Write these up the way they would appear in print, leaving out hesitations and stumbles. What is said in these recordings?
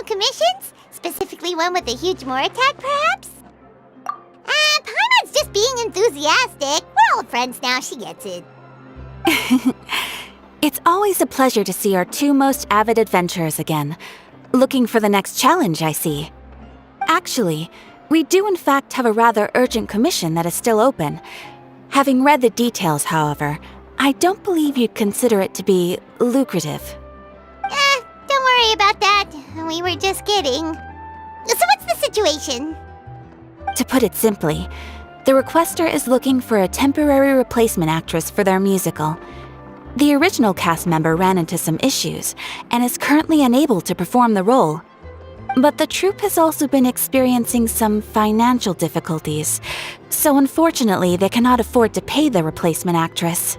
Commissions? Specifically one with a huge more attack, perhaps? Paimon's just being enthusiastic. We're old friends now, she gets it. It's always a pleasure to see our two most avid adventurers again. Looking for the next challenge, I see. Actually, we do in fact have a rather urgent commission that is still open. Having read the details, however, I don't believe you'd consider it to be lucrative. Don't worry about that. We were just kidding. So what's the situation? To put it simply, the requester is looking for a temporary replacement actress for their musical. The original cast member ran into some issues and is currently unable to perform the role. But the troupe has also been experiencing some financial difficulties, so unfortunately they cannot afford to pay the replacement actress.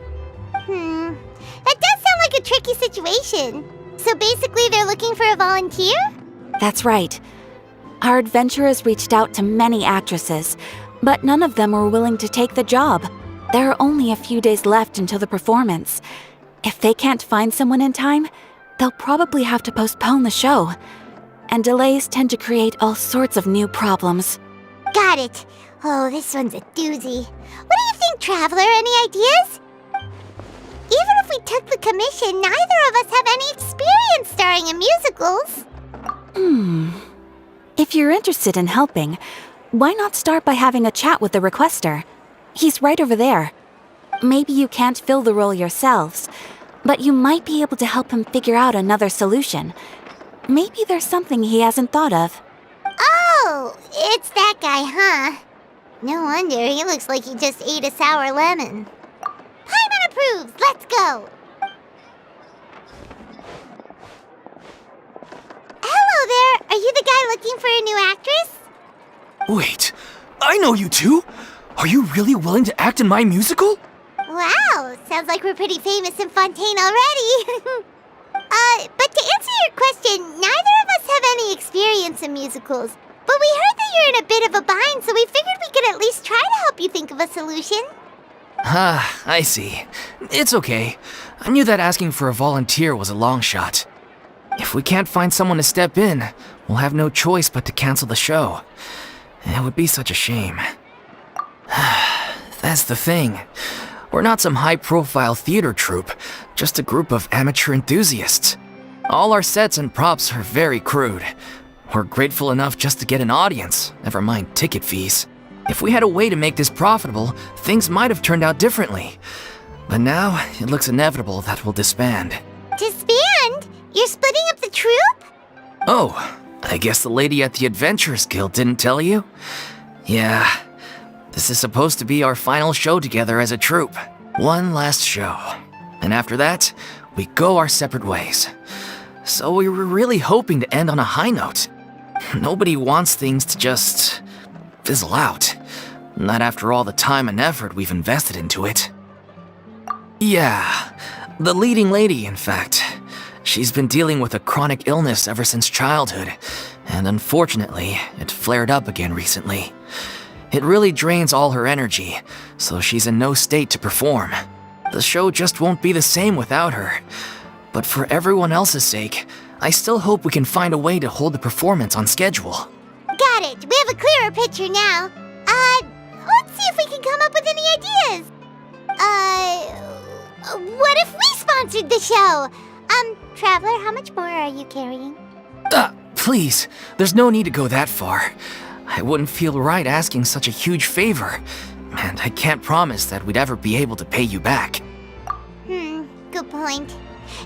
That does sound like a tricky situation. So basically they're looking for a volunteer? That's right. Our adventurers reached out to many actresses, but none of them were willing to take the job. There are only a few days left until the performance. If they can't find someone in time, they'll probably have to postpone the show. And delays tend to create all sorts of new problems. Got it. Oh, this one's a doozy. What do you think, Traveler? Any ideas? Even if we took the commission, neither of us have any experience starring in musicals. If you're interested in helping, why not start by having a chat with the requester? He's right over there. Maybe you can't fill the role yourselves, but you might be able to help him figure out another solution. Maybe there's something he hasn't thought of. Oh, it's that guy, huh? No wonder, he looks like he just ate a sour lemon. Paimon approves, let's go! Hello there, are you the guy looking for a new actress? Wait, I know you two! Are you really willing to act in my musical? Wow, sounds like we're pretty famous in Fontaine already. But to answer your question, neither of us have any experience in musicals. But we heard that you're in a bit of a bind, so we figured we could at least try to help you think of a solution. Ah, I see. It's okay. I knew that asking for a volunteer was a long shot. If we can't find someone to step in, we'll have no choice but to cancel the show. It would be such a shame. That's the thing. We're not some high-profile theater troupe, just a group of amateur enthusiasts. All our sets and props are very crude. We're grateful enough just to get an audience, never mind ticket fees. If we had a way to make this profitable, things might have turned out differently. But now, it looks inevitable that we'll disband. Disband? You're splitting up the troupe? Oh, I guess the lady at the Adventurers Guild didn't tell you? Yeah, this is supposed to be our final show together as a troupe. One last show. And after that, we go our separate ways. So we were really hoping to end on a high note. Nobody wants things to just fizzle out. Not after all the time and effort we've invested into it. Yeah, the leading lady, in fact. She's been dealing with a chronic illness ever since childhood, and unfortunately, it flared up again recently. It really drains all her energy, so she's in no state to perform. The show just won't be the same without her. But for everyone else's sake, I still hope we can find a way to hold the performance on schedule. Got it. We have a clearer picture now. Let's see if we can come up with any ideas. What if we sponsored the show? Traveler, how much more are you carrying? Please, there's no need to go that far. I wouldn't feel right asking such a huge favor, and I can't promise that we'd ever be able to pay you back. Good point.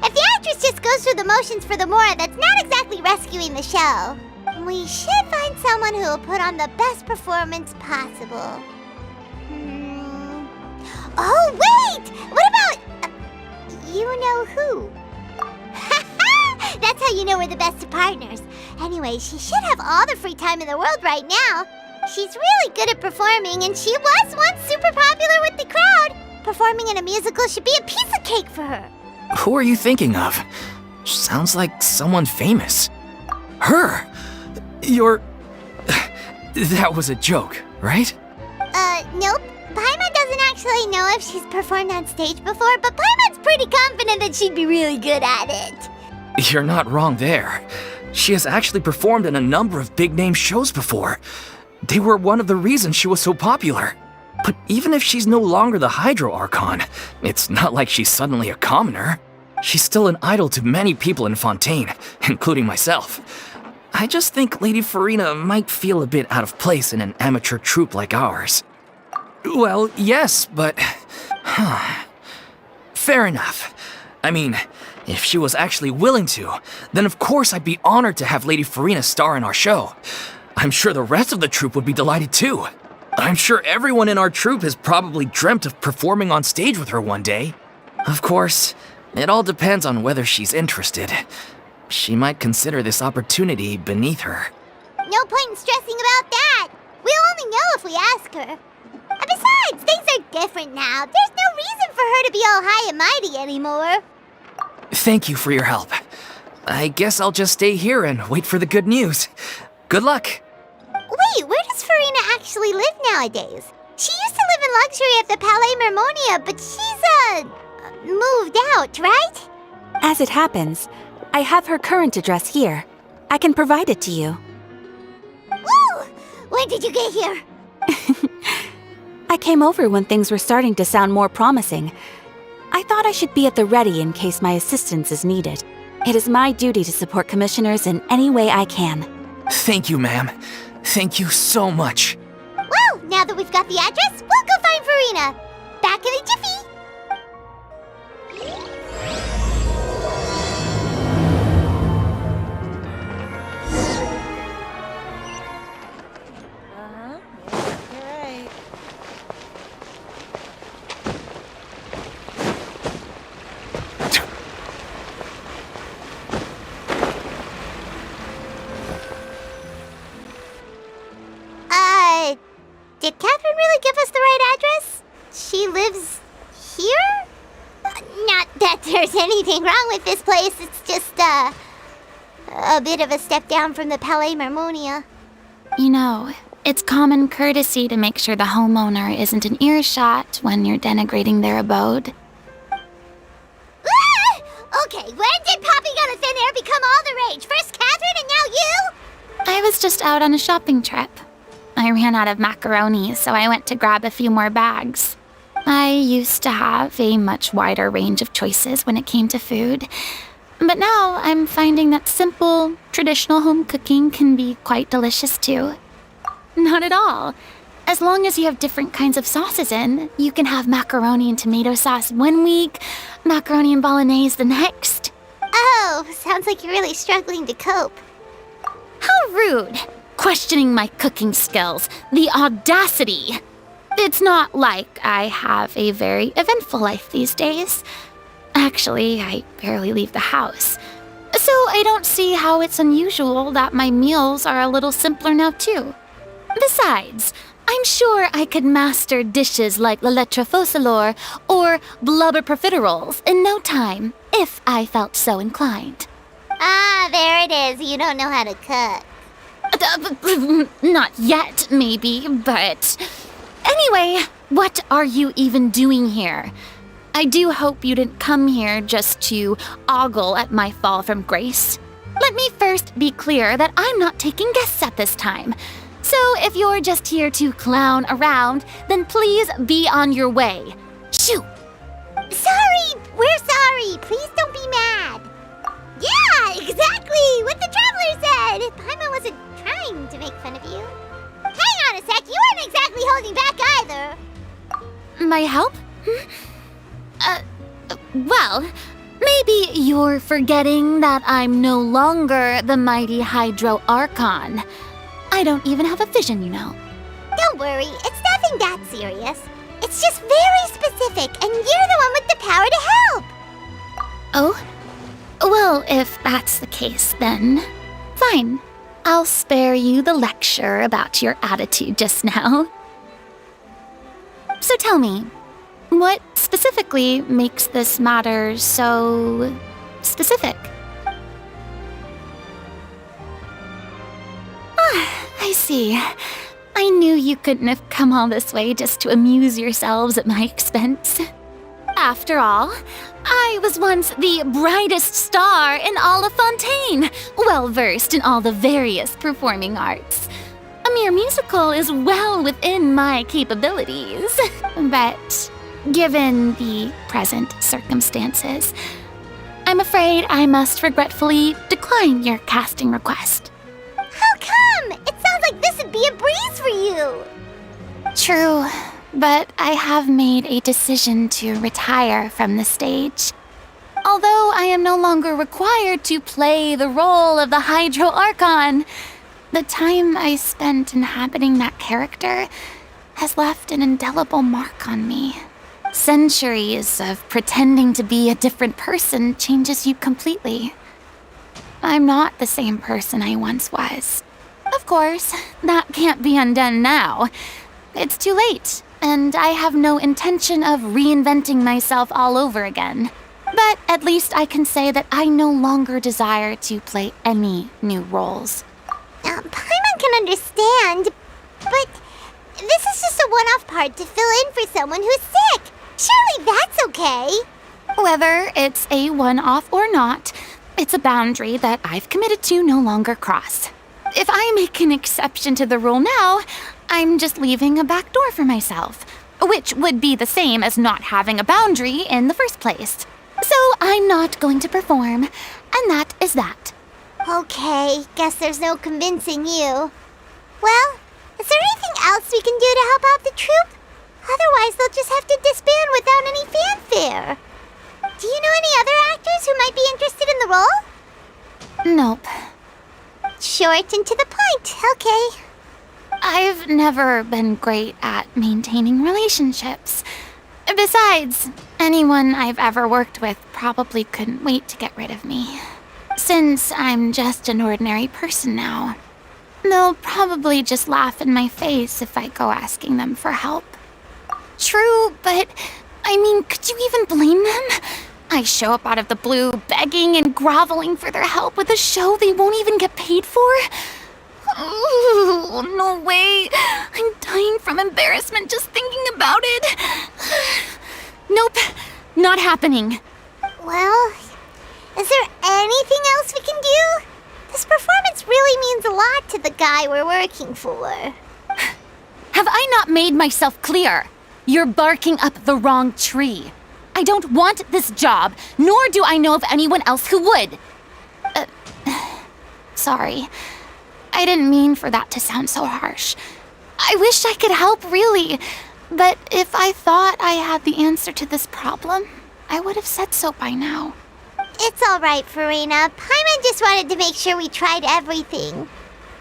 If the actress just goes through the motions for the Mora, that's not exactly rescuing the show. We should find someone who will put on the best performance possible. Oh, wait! What about... you know who? That's how you know we're the best of partners. Anyway, she should have all the free time in the world right now. She's really good at performing, and she was once super popular with the crowd. Performing in a musical should be a piece of cake for her. Who are you thinking of? Sounds like someone famous. Her! You're... That was a joke, right? Nope. Paimon doesn't actually know if she's performed on stage before, but Paimon's pretty confident that she'd be really good at it. You're not wrong there. She has actually performed in a number of big-name shows before. They were one of the reasons she was so popular. But even if she's no longer the Hydro Archon, it's not like she's suddenly a commoner. She's still an idol to many people in Fontaine, including myself. I just think Lady Furina might feel a bit out of place in an amateur troupe like ours. Well, yes, but... Fair enough. I mean, if she was actually willing to, then of course I'd be honored to have Lady Furina star in our show. I'm sure the rest of the troupe would be delighted too. I'm sure everyone in our troupe has probably dreamt of performing on stage with her one day. Of course, it all depends on whether she's interested. She might consider this opportunity beneath her. No point in stressing about that. We'll only know if we ask her. And besides, things are different now. There's no reason for her to be all high and mighty anymore. Thank you for your help. I guess I'll just stay here and wait for the good news. Good luck. Wait, where does Furina actually live nowadays? She used to live in luxury at the Palais Mermonia, but she's, moved out, right? As it happens, I have her current address here. I can provide it to you. Woo! When did you get here? I came over when things were starting to sound more promising. I thought I should be at the ready in case my assistance is needed. It is my duty to support commissioners in any way I can. Thank you, ma'am. Thank you so much. Well, now that we've got the address, we'll go find Furina. Back in a jiffy. Did Catherine really give us the right address? She lives here? Not that there's anything wrong with this place, it's just, a bit of a step down from the Palais Mermonia. You know, it's common courtesy to make sure the homeowner isn't in earshot when you're denigrating their abode. Ah! Okay, when did popping on a thin air become all the rage? First Catherine and now you? I was just out on a shopping trip. I ran out of macaroni, so I went to grab a few more bags. I used to have a much wider range of choices when it came to food, but now I'm finding that simple, traditional home cooking can be quite delicious too. Not at all. As long as you have different kinds of sauces in, you can have macaroni and tomato sauce one week, macaroni and bolognese the next. Oh, sounds like you're really struggling to cope. How rude! Questioning my cooking skills. The audacity! It's not like I have a very eventful life these days. Actually, I barely leave the house. So I don't see how it's unusual that my meals are a little simpler now too. Besides, I'm sure I could master dishes like la lettre focilor or blubber profiteroles in no time, if I felt so inclined. Ah, there it is. You don't know how to cook. Not yet, maybe, but... Anyway, what are you even doing here? I do hope you didn't come here just to ogle at my fall from grace. Let me first be clear that I'm not taking guests at this time. So if you're just here to clown around, then please be on your way. Shoo! Sorry! We're sorry! Please don't be mad! Yeah, exactly! What the Traveler said! Paimon wasn't trying to make fun of you. Hang on a sec, you weren't exactly holding back either. My help? Well, maybe you're forgetting that I'm no longer the mighty Hydro Archon. I don't even have a vision, you know. Don't worry, it's nothing that serious. It's just very specific, and you're the one with the power to help. Oh? Well, if that's the case, then fine. I'll spare you the lecture about your attitude just now. So tell me, what specifically makes this matter so specific? I see. I knew you couldn't have come all this way just to amuse yourselves at my expense. After all, I was once the brightest star in all of Fontaine, well versed in all the various performing arts. A mere musical is well within my capabilities. But given the present circumstances, I'm afraid I must regretfully decline your casting request. How come? It sounds like this would be a breeze for you. True, but I have made a decision to retire from the stage. Although I am no longer required to play the role of the Hydro Archon, the time I spent inhabiting that character has left an indelible mark on me. Centuries of pretending to be a different person changes you completely. I'm not the same person I once was. Of course, that can't be undone now. It's too late, and I have no intention of reinventing myself all over again. But at least I can say that I no longer desire to play any new roles. Paimon can understand, but this is just a one-off part to fill in for someone who's sick. Surely that's okay. Whether it's a one-off or not, it's a boundary that I've committed to no longer cross. If I make an exception to the rule now, I'm just leaving a back door for myself, which would be the same as not having a boundary in the first place. So I'm not going to perform, and that is that. Okay, guess there's no convincing you. Well, is there anything else we can do to help out the troupe? Otherwise, they'll just have to disband without any fanfare. Do you know any other actors who might be interested in the role? Nope. Short and to the point, okay. I've never been great at maintaining relationships. Besides, anyone I've ever worked with probably couldn't wait to get rid of me. Since I'm just an ordinary person now, they'll probably just laugh in my face if I go asking them for help. True, but I mean, could you even blame them? I show up out of the blue, begging and groveling for their help with a show they won't even get paid for? Ooh, no way. I'm dying from embarrassment just thinking about it. Nope, not happening. Well, is there anything else we can do? This performance really means a lot to the guy we're working for. Have I not made myself clear? You're barking up the wrong tree. I don't want this job, nor do I know of anyone else who would. Sorry. I didn't mean for that to sound so harsh. I wish I could help, really. But if I thought I had the answer to this problem, I would have said so by now. It's all right, Furina. Paimon just wanted to make sure we tried everything.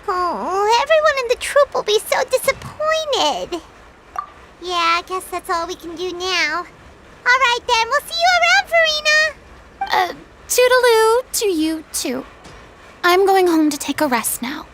Oh, everyone in the troupe will be so disappointed. Yeah, I guess that's all we can do now. All right, then. We'll see you around, Furina. Toodaloo to you, too. I'm going home to take a rest now.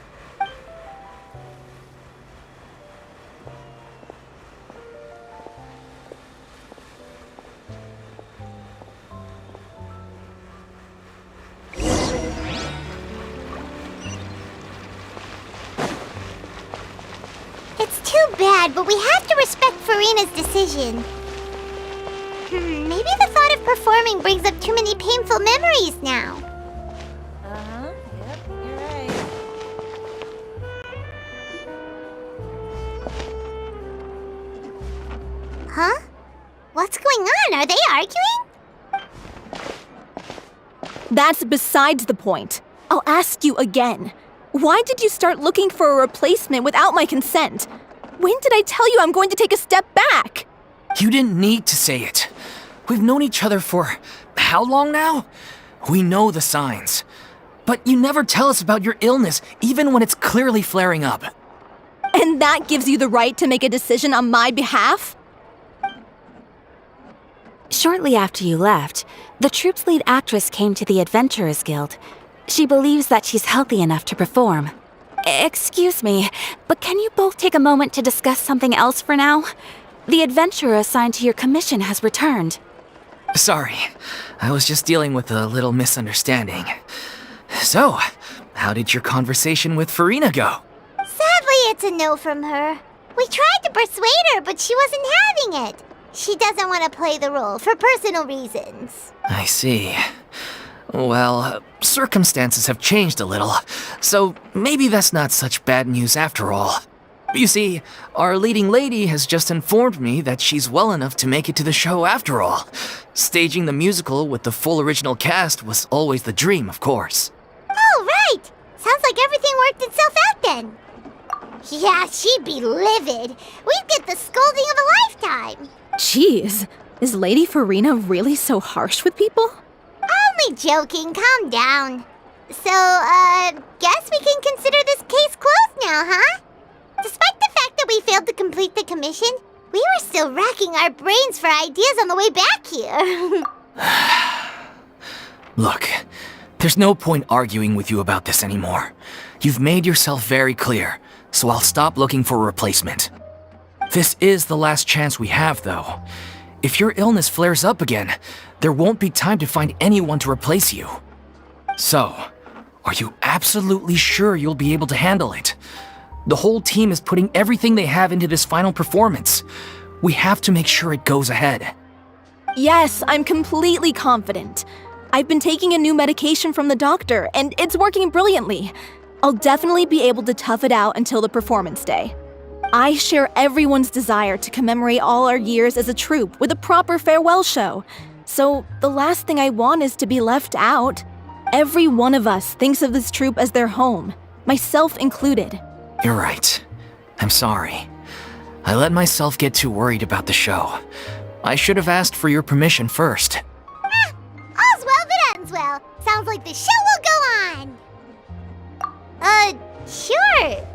It's too bad, but we have to respect Furina's decision. Maybe the thought of performing brings up too many painful memories now. Yep, you're right. Huh? What's going on? Are they arguing? That's besides the point. I'll ask you again. Why did you start looking for a replacement without my consent? When did I tell you I'm going to take a step back? You didn't need to say it. We've known each other for how long now? We know the signs. But you never tell us about your illness, even when it's clearly flaring up. And that gives you the right to make a decision on my behalf? Shortly after you left, the troupe's lead actress came to the Adventurers Guild. She believes that she's healthy enough to perform. Excuse me, but can you both take a moment to discuss something else for now? The adventurer assigned to your commission has returned. Sorry, I was just dealing with a little misunderstanding. So, how did your conversation with Furina go? Sadly, it's a no from her. We tried to persuade her, but she wasn't having it. She doesn't want to play the role for personal reasons. I see. Well, circumstances have changed a little, so maybe that's not such bad news after all. You see, our leading lady has just informed me that she's well enough to make it to the show after all. Staging the musical with the full original cast was always the dream, of course. Oh, right! Sounds like everything worked itself out then. Yeah, she'd be livid. We'd get the scolding of a lifetime. Jeez, is Lady Furina really so harsh with people? Only joking, calm down. So, guess we can consider this case closed now, huh? Despite the fact that we failed to complete the commission, we were still racking our brains for ideas on the way back here. Look, there's no point arguing with you about this anymore. You've made yourself very clear, so I'll stop looking for a replacement. This is the last chance we have, though. If your illness flares up again, there won't be time to find anyone to replace you. So, are you absolutely sure you'll be able to handle it? The whole team is putting everything they have into this final performance. We have to make sure it goes ahead. Yes, I'm completely confident. I've been taking a new medication from the doctor, and it's working brilliantly. I'll definitely be able to tough it out until the performance day. I share everyone's desire to commemorate all our years as a troupe with a proper farewell show. So the last thing I want is to be left out. Every one of us thinks of this troupe as their home, myself included. You're right. I'm sorry. I let myself get too worried about the show. I should have asked for your permission first. All's well that ends well. Sounds like the show will go on. Sure.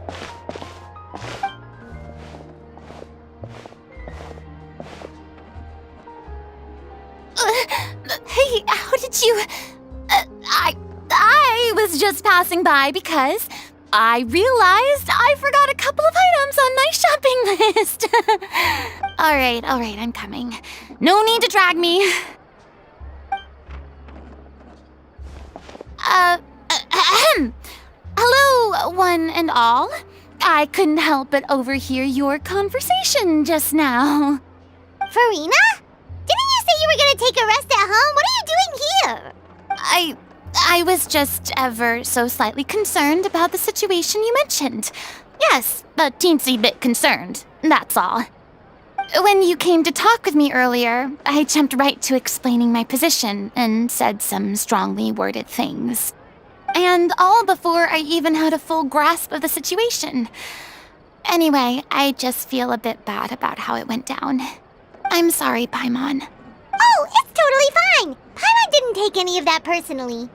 Hey, how did you... I was just passing by because I realized I forgot a couple of items on my shopping list. All right, I'm coming. No need to drag me. Hello, one and all. I couldn't help but overhear your conversation just now. Furina? Didn't you say you were gonna take a rest at home? What are you doing here? I was just ever so slightly concerned about the situation you mentioned. Yes, a teensy bit concerned, that's all. When you came to talk with me earlier, I jumped right to explaining my position and said some strongly worded things. And all before I even had a full grasp of the situation. Anyway, I just feel a bit bad about how it went down. I'm sorry, Paimon. Oh, it's totally fine. Paimon didn't take any of that personally.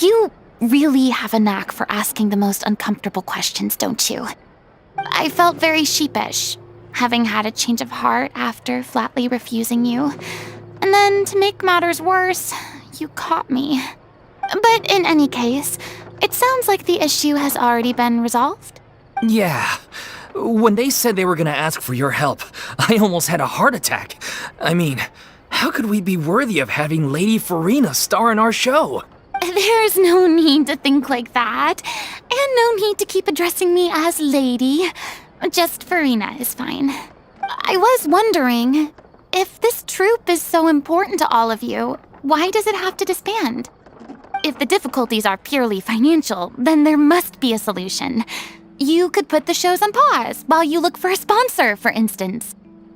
You really have a knack for asking the most uncomfortable questions, don't you? I felt very sheepish, having had a change of heart after flatly refusing you. And then, to make matters worse, you caught me. But in any case, it sounds like the issue has already been resolved. Yeah. When they said they were gonna ask for your help, I almost had a heart attack. I mean, how could we be worthy of having Lady Furina star in our show? There's no need to think like that. And no need to keep addressing me as lady. Just Furina is fine. I was wondering, if this troupe is so important to all of you, why does it have to disband? If the difficulties are purely financial, then there must be a solution. You could put the shows on pause while you look for a sponsor, for instance.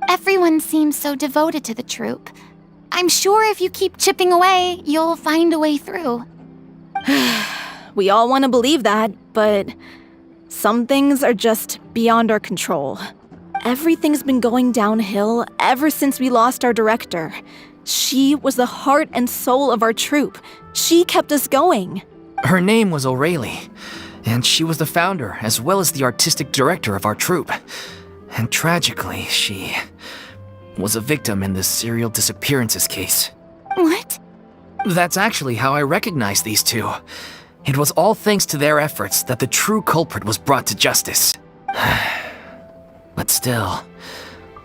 Everyone seems so devoted to the troupe. I'm sure if you keep chipping away, you'll find a way through. We all want to believe that, but some things are just beyond our control. Everything's been going downhill ever since we lost our director. She was the heart and soul of our troupe. She kept us going. Her name was O'Reilly, and she was the founder as well as the artistic director of our troupe. And tragically, she was a victim in the serial disappearances case. What? That's actually how I recognized these two. It was all thanks to their efforts that the true culprit was brought to justice. But still,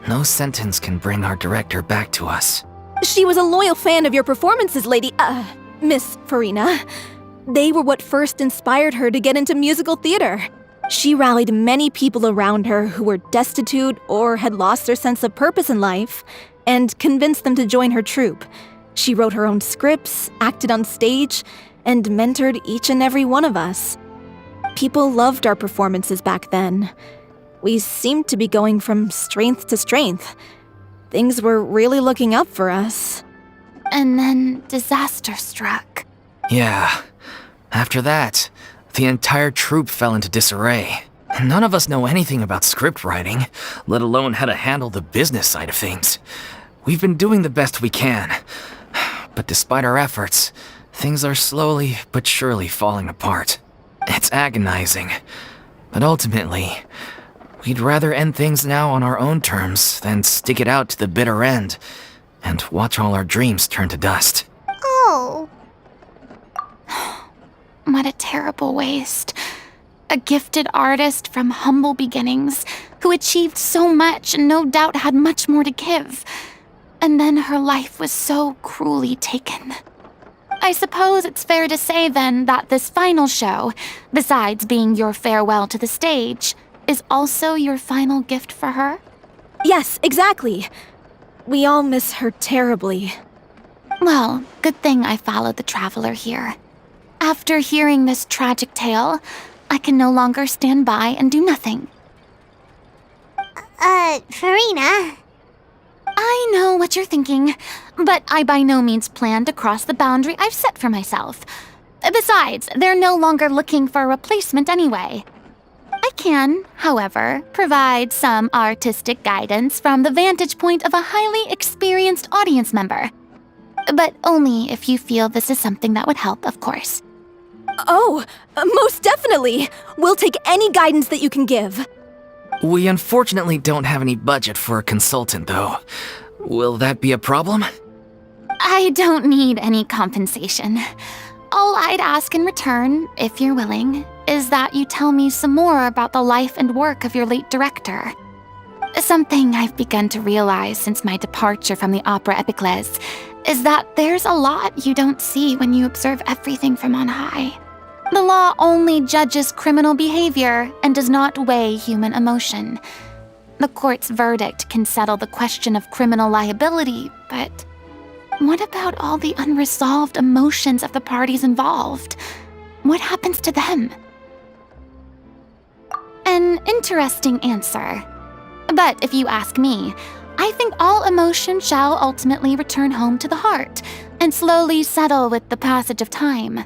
no sentence can bring our director back to us. She was a loyal fan of your performances, Miss Furina. They were what first inspired her to get into musical theater. She rallied many people around her who were destitute or had lost their sense of purpose in life, and convinced them to join her troupe. She wrote her own scripts, acted on stage, and mentored each and every one of us. People loved our performances back then. We seemed to be going from strength to strength. Things were really looking up for us. And then disaster struck. Yeah. After that, the entire troupe fell into disarray. None of us know anything about script writing, let alone how to handle the business side of things. We've been doing the best we can. But despite our efforts, things are slowly but surely falling apart. It's agonizing. But ultimately, we'd rather end things now on our own terms than stick it out to the bitter end and watch all our dreams turn to dust. Oh. What a terrible waste. A gifted artist from humble beginnings who achieved so much and no doubt had much more to give. And then her life was so cruelly taken. I suppose it's fair to say then that this final show, besides being your farewell to the stage, is also your final gift for her? Yes, exactly. We all miss her terribly. Well, good thing I followed the traveler here. After hearing this tragic tale, I can no longer stand by and do nothing. Furina. I know what you're thinking, but I by no means plan to cross the boundary I've set for myself. Besides, they're no longer looking for a replacement anyway. I can, however, provide some artistic guidance from the vantage point of a highly experienced audience member. But only if you feel this is something that would help, of course. Oh, most definitely! We'll take any guidance that you can give. We unfortunately don't have any budget for a consultant, though. Will that be a problem? I don't need any compensation. All I'd ask in return, if you're willing, is that you tell me some more about the life and work of your late director. Something I've begun to realize since my departure from the Opera Epiclese is that there's a lot you don't see when you observe everything from on high. The law only judges criminal behavior and does not weigh human emotion. The court's verdict can settle the question of criminal liability, but what about all the unresolved emotions of the parties involved? What happens to them? An interesting answer. But if you ask me, I think all emotion shall ultimately return home to the heart and slowly settle with the passage of time.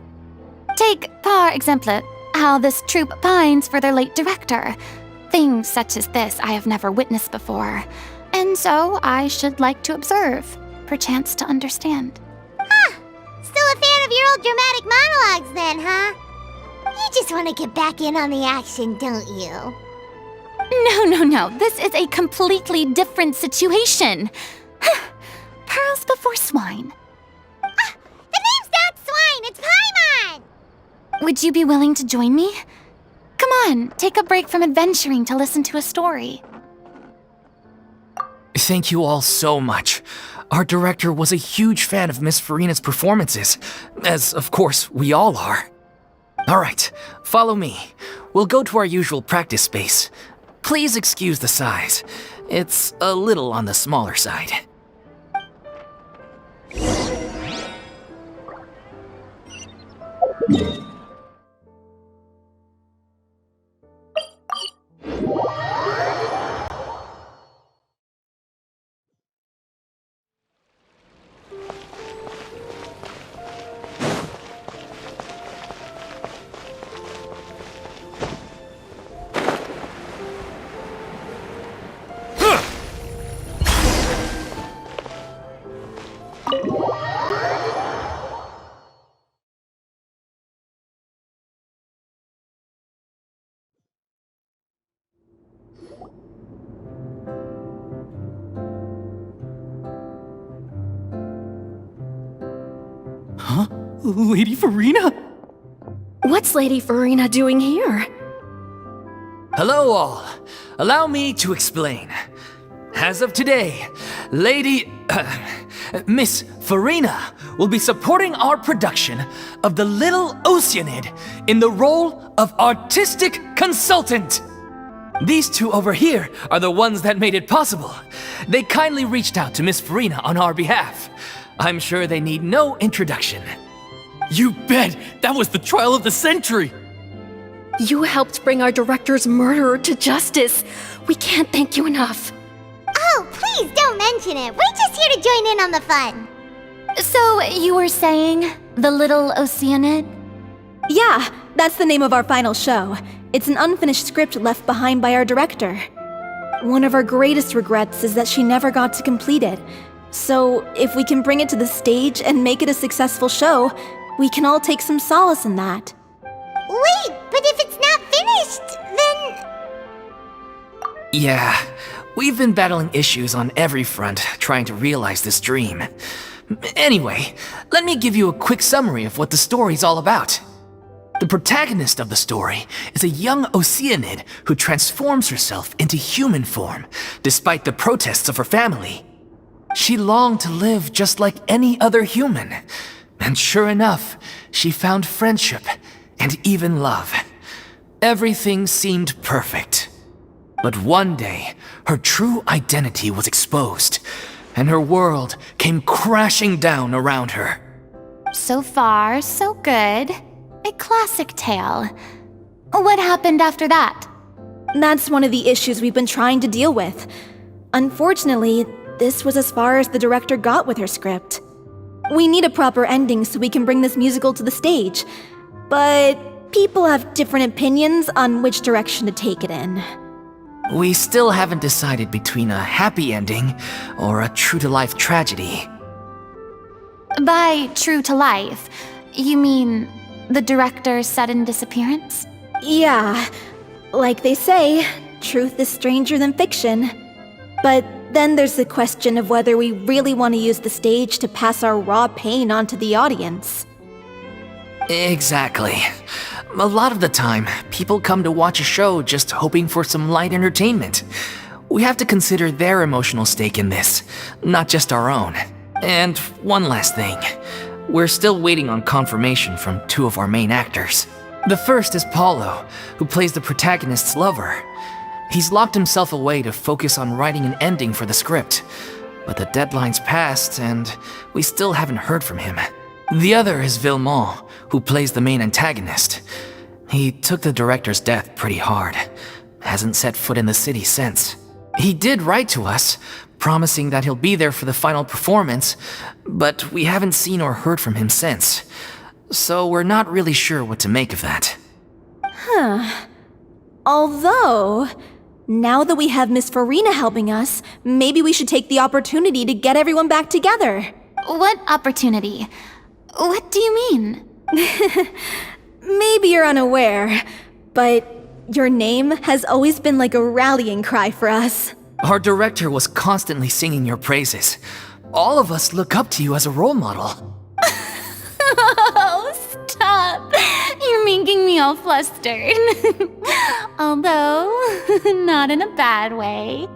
Take, par exemple, how this troupe pines for their late director. Things such as this I have never witnessed before, and so I should like to observe, perchance to understand. Still a fan of your old dramatic monologues then, huh? You just want to get back in on the action, don't you? No. This is a completely different situation. Pearls before swine. The name's not Swine, it's Paimon! Would you be willing to join me? Come on, take a break from adventuring to listen to a story. Thank you all so much. Our director was a huge fan of Miss Furina's performances, as of course we all are. All right, follow me. We'll go to our usual practice space. Please excuse the size. It's a little on the smaller side. Huh? Lady Furina? What's Lady Furina doing here? Hello all. Allow me to explain. As of today, Miss Furina will be supporting our production of the Little Oceanid in the role of artistic consultant! These two over here are the ones that made it possible. They kindly reached out to Miss Furina on our behalf. I'm sure they need no introduction. You bet! That was the trial of the century! You helped bring our director's murderer to justice. We can't thank you enough. Oh, please don't mention it. We're just here to join in on the fun. So, you were saying the Little Oceanid? Yeah, that's the name of our final show. It's an unfinished script left behind by our director. One of our greatest regrets is that she never got to complete it. So, if we can bring it to the stage and make it a successful show, we can all take some solace in that. Wait, but if it's not finished, then... Yeah, we've been battling issues on every front trying to realize this dream. Anyway, let me give you a quick summary of what the story's all about. The protagonist of the story is a young Oceanid who transforms herself into human form, despite the protests of her family. She longed to live just like any other human, and sure enough, she found friendship and even love. Everything seemed perfect. But one day, her true identity was exposed, and her world came crashing down around her. So far, so good. A classic tale. What happened after that? That's one of the issues we've been trying to deal with. Unfortunately, this was as far as the director got with her script. We need a proper ending so we can bring this musical to the stage, but people have different opinions on which direction to take it in. We still haven't decided between a happy ending or a true-to-life tragedy. By true to life, you mean the director's sudden disappearance? Yeah, like they say, truth is stranger than fiction. But then there's the question of whether we really want to use the stage to pass our raw pain onto the audience. Exactly. A lot of the time, people come to watch a show just hoping for some light entertainment. We have to consider their emotional stake in this, not just our own. And one last thing. We're still waiting on confirmation from two of our main actors. The first is Paulo, who plays the protagonist's lover. He's locked himself away to focus on writing an ending for the script, but the deadline's passed and we still haven't heard from him. The other is Villemont, who plays the main antagonist. He took the director's death pretty hard. Hasn't set foot in the city since. He did write to us, promising that he'll be there for the final performance, but we haven't seen or heard from him since. So we're not really sure what to make of that. Although, now that we have Miss Furina helping us, maybe we should take the opportunity to get everyone back together. What opportunity? What do you mean? Maybe you're unaware, but your name has always been like a rallying cry for us. Our director was constantly singing your praises. All of us look up to you as a role model. Oh, stop! You're making me all flustered. Although, not in a bad way.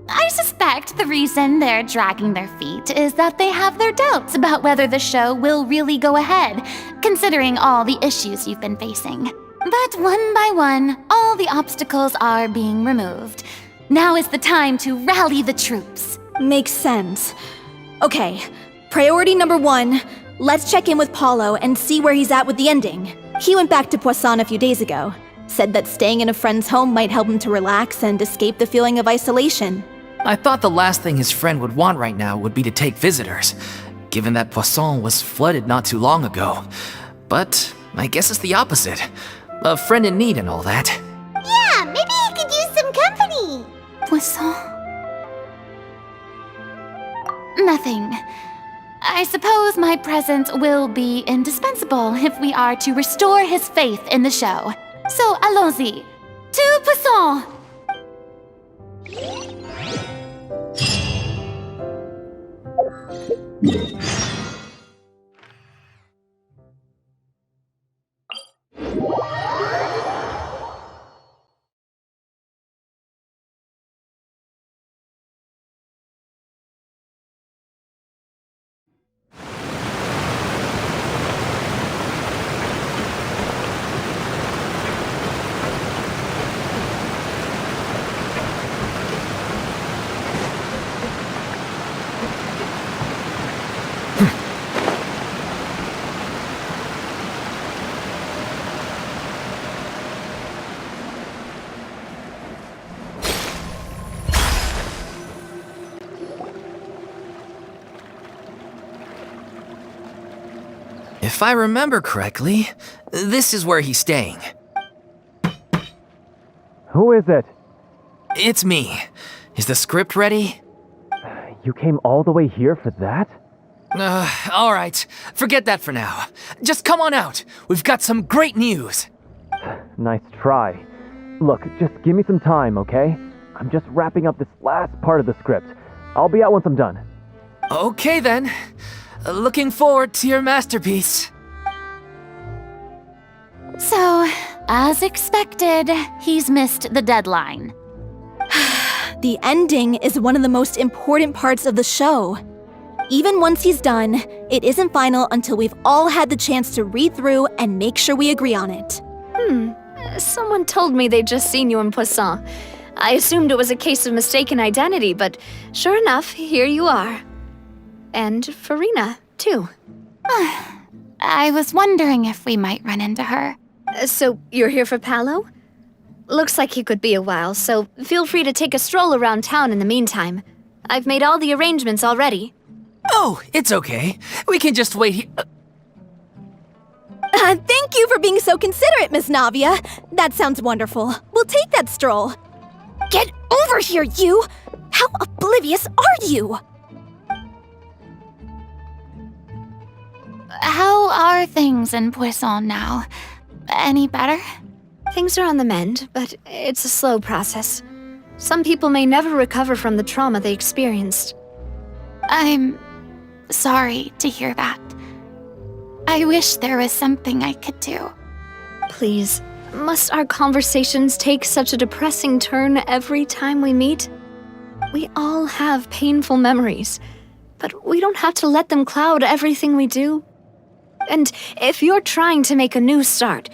I suspect the reason they're dragging their feet is that they have their doubts about whether the show will really go ahead, considering all the issues you've been facing. But one by one, all the obstacles are being removed. Now is the time to rally the troops. Makes sense. Okay, priority number 1, let's check in with Paulo and see where he's at with the ending. He went back to Poisson a few days ago, said that staying in a friend's home might help him to relax and escape the feeling of isolation. I thought the last thing his friend would want right now would be to take visitors, given that Poisson was flooded not too long ago. But I guess it's the opposite. A friend in need and all that. Yeah, maybe he could use some company. Poisson? Nothing. I suppose my presence will be indispensable if we are to restore his faith in the show. So allons-y. To Poisson! If I remember correctly, this is where he's staying. Who is it? It's me. Is the script ready? You came all the way here for that? Alright. Forget that for now. Just come on out. We've got some great news. Nice try. Look, just give me some time, okay? I'm just wrapping up this last part of the script. I'll be out once I'm done. Okay then. Looking forward to your masterpiece. So, as expected, he's missed the deadline. The ending is one of the most important parts of the show. Even once he's done, it isn't final until we've all had the chance to read through and make sure we agree on it. Someone told me they'd just seen you in Poisson. I assumed it was a case of mistaken identity, but sure enough, here you are. And Furina, too. I was wondering if we might run into her. So you're here for Paolo? Looks like he could be a while, so feel free to take a stroll around town in the meantime. I've made all the arrangements already. Oh, it's okay. We can just wait here. Thank you for being so considerate, Miss Navia. That sounds wonderful. We'll take that stroll. Get over here, you! How oblivious are you? How are things in Poisson now? Any better? Things are on the mend, but it's a slow process. Some people may never recover from the trauma they experienced. I'm sorry to hear that. I wish there was something I could do. Please, must our conversations take such a depressing turn every time we meet? We all have painful memories, but we don't have to let them cloud everything we do. And if you're trying to make a new start,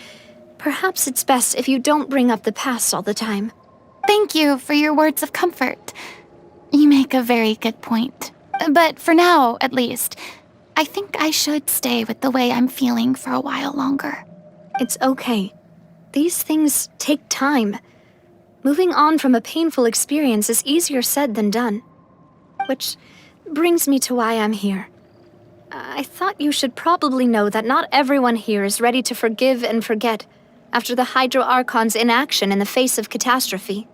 perhaps it's best if you don't bring up the past all the time. Thank you for your words of comfort. You make a very good point. But for now, at least, I think I should stay with the way I'm feeling for a while longer. It's okay. These things take time. Moving on from a painful experience is easier said than done. Which brings me to why I'm here. I thought you should probably know that not everyone here is ready to forgive and forget after the Hydro Archon's inaction in the face of catastrophe.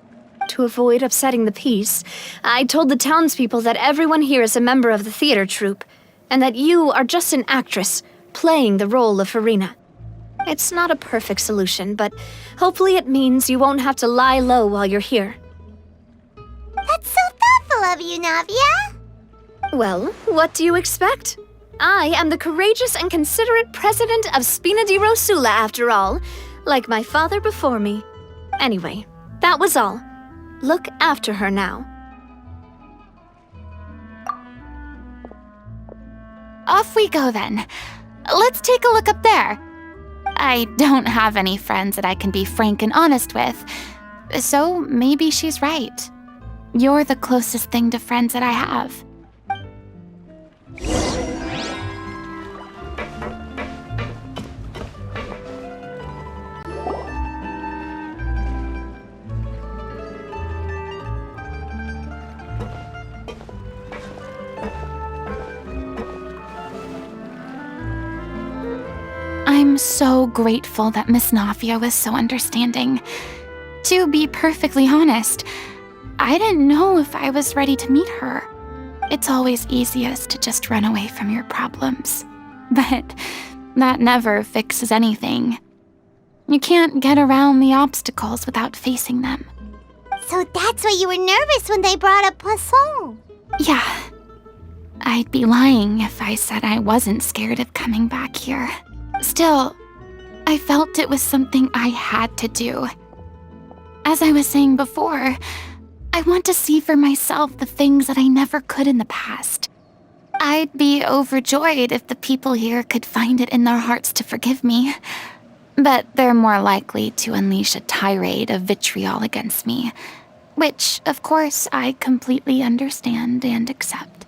To avoid upsetting the peace, I told the townspeople that everyone here is a member of the theater troupe, and that you are just an actress playing the role of Furina. It's not a perfect solution, but hopefully it means you won't have to lie low while you're here. That's so thoughtful of you, Navia. Well, what do you expect? I am the courageous and considerate president of Spina di Rosula, after all, like my father before me. Anyway, that was all. Look after her now. Off we go then. Let's take a look up there. I don't have any friends that I can be frank and honest with, so maybe she's right. You're the closest thing to friends that I have. I'm so grateful that Miss Navia was so understanding. To be perfectly honest, I didn't know if I was ready to meet her. It's always easiest to just run away from your problems. But that never fixes anything. You can't get around the obstacles without facing them. So that's why you were nervous when they brought up Poisson. Yeah. I'd be lying if I said I wasn't scared of coming back here. Still, I felt it was something I had to do. As I was saying before, I want to see for myself the things that I never could in the past. I'd be overjoyed if the people here could find it in their hearts to forgive me. But they're more likely to unleash a tirade of vitriol against me, which, of course, I completely understand and accept.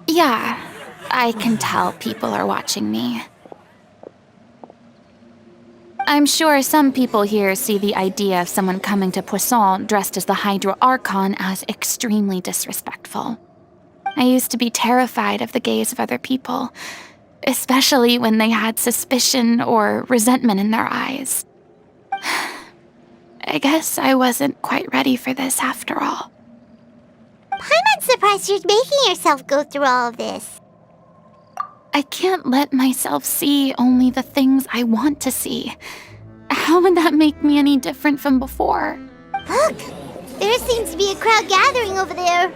Yeah, I can tell people are watching me. I'm sure some people here see the idea of someone coming to Poisson dressed as the Hydro Archon as extremely disrespectful. I used to be terrified of the gaze of other people. especially when they had suspicion or resentment in their eyes. I guess I wasn't quite ready for this after all. I'm surprised you're making yourself go through all of this. I can't let myself see only the things I want to see. How would that make me any different from before? Look! There seems to be a crowd gathering over there.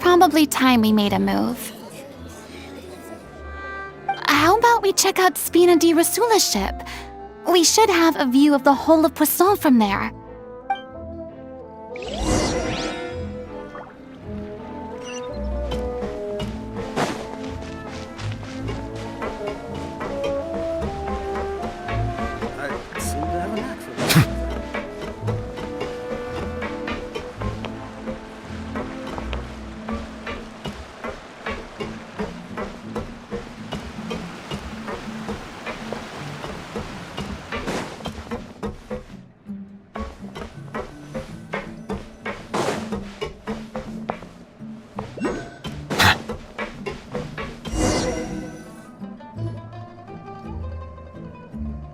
Probably time we made a move. How about we check out Spina di Rasula's ship? We should have a view of the whole of Poisson from there.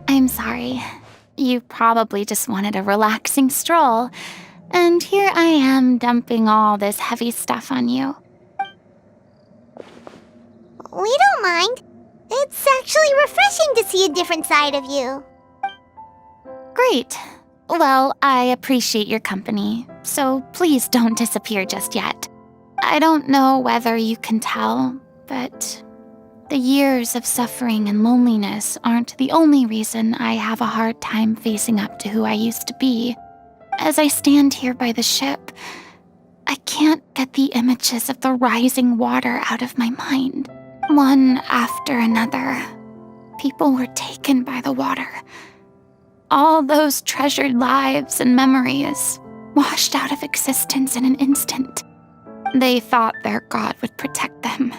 I'm sorry. You probably just wanted a relaxing stroll, and here I am dumping all this heavy stuff on you. We don't mind. It's actually refreshing to see a different side of you. Great. Well, I appreciate your company, so please don't disappear just yet. I don't know whether you can tell, but the years of suffering and loneliness aren't the only reason I have a hard time facing up to who I used to be. As I stand here by the ship, I can't get the images of the rising water out of my mind. One after another, people were taken by the water. All those treasured lives and memories washed out of existence in an instant. They thought their God would protect them.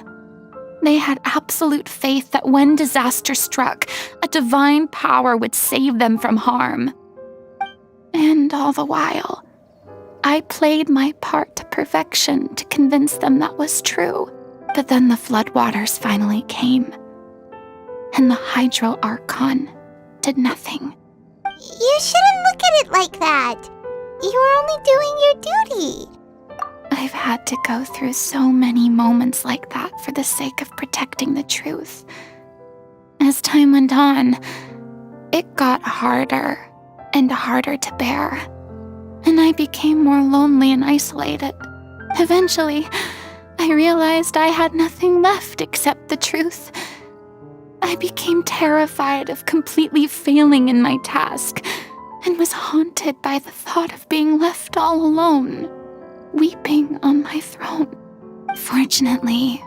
They had absolute faith that when disaster struck, a divine power would save them from harm. And all the while, I played my part to perfection to convince them that was true. But then the floodwaters finally came, and the Hydro Archon did nothing. You shouldn't look at it like that. You were only doing your duty. I've had to go through so many moments like that for the sake of protecting the truth. As time went on, it got harder and harder to bear, and I became more lonely and isolated. Eventually, I realized I had nothing left except the truth. I became terrified of completely failing in my task, and was haunted by the thought of being left all alone, weeping on my throne. Fortunately,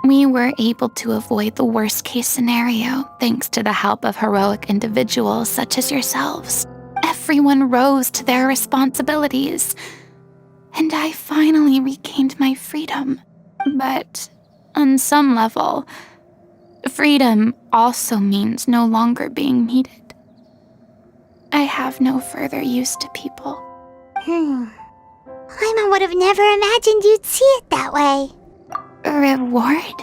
we were able to avoid the worst-case scenario thanks to the help of heroic individuals such as yourselves. Everyone rose to their responsibilities, and I finally regained my freedom. But on some level, freedom also means no longer being needed. I have no further use to people. I would have never imagined you'd see it that way. Reward?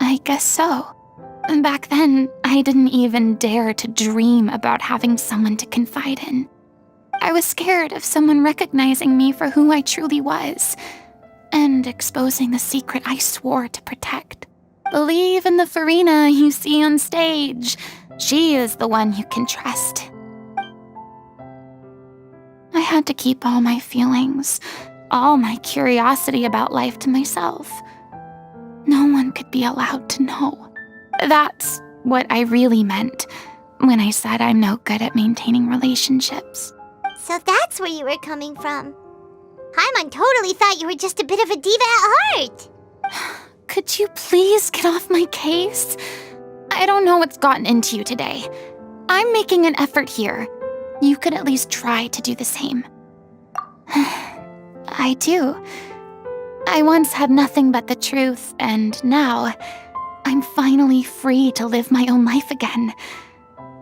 I guess so. Back then, I didn't even dare to dream about having someone to confide in. I was scared of someone recognizing me for who I truly was, and exposing the secret I swore to protect. Believe in the Furina you see on stage. She is the one you can trust. I had to keep all my feelings, all my curiosity about life to myself. No one could be allowed to know. That's what I really meant when I said I'm no good at maintaining relationships. So that's where you were coming from. Paimon totally thought you were just a bit of a diva at heart. Could you please get off my case? I don't know what's gotten into you today. I'm making an effort here. You could at least try to do the same. I do. I once had nothing but the truth, and now I'm finally free to live my own life again.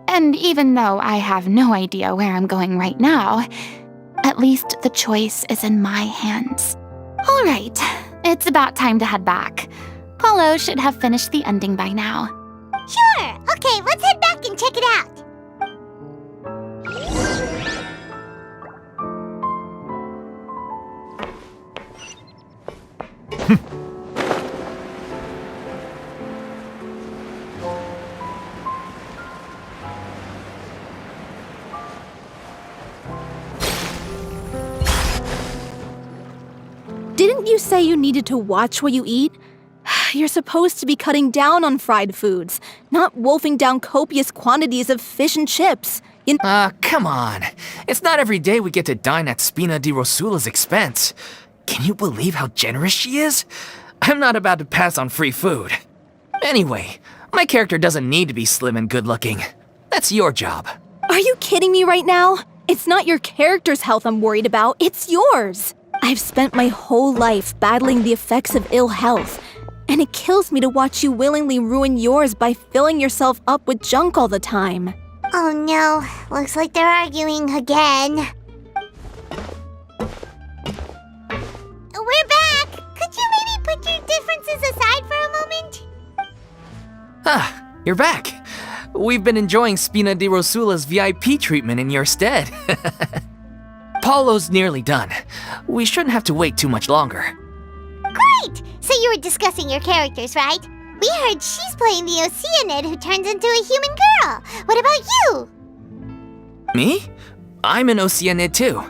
And even though I have no idea where I'm going right now, at least the choice is in my hands. All right, it's about time to head back. Paulo should have finished the ending by now. Sure. Okay, let's head back and check it out. Didn't you say you needed to watch what you eat? You're supposed to be cutting down on fried foods, not wolfing down copious quantities of fish and chips. Come on. It's not every day we get to dine at Spina di Rosula's expense. Can you believe how generous she is? I'm not about to pass on free food. Anyway, my character doesn't need to be slim and good-looking. That's your job. Are you kidding me right now? It's not your character's health I'm worried about, it's yours. I've spent my whole life battling the effects of ill health, and it kills me to watch you willingly ruin yours by filling yourself up with junk all the time. Oh no, looks like they're arguing again. We're back! Could you maybe put your differences aside for a moment? Ah, you're back. We've been enjoying Spina di Rosula's VIP treatment in your stead. Paulo's nearly done. We shouldn't have to wait too much longer. Great! So you were discussing your characters, right? We heard she's playing the Oceanid who turns into a human girl. What about you? Me? I'm an Oceanid too.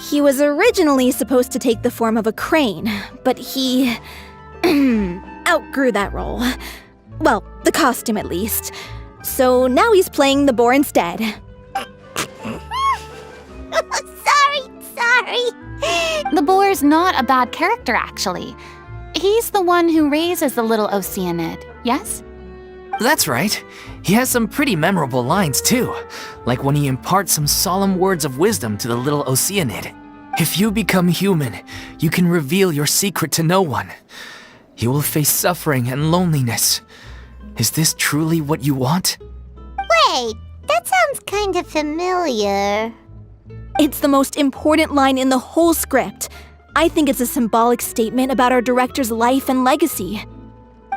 He was originally supposed to take the form of a crane, but he outgrew that role. Well, the costume at least. So now he's playing the boar instead. Sorry. The boar's not a bad character, actually. He's the one who raises the Little Oceanid, yes? That's right. He has some pretty memorable lines too, like when he imparts some solemn words of wisdom to the Little Oceanid. If you become human, you can reveal your secret to no one. You will face suffering and loneliness. Is this truly what you want? Wait, that sounds kind of familiar. It's the most important line in the whole script. I think it's a symbolic statement about our director's life and legacy.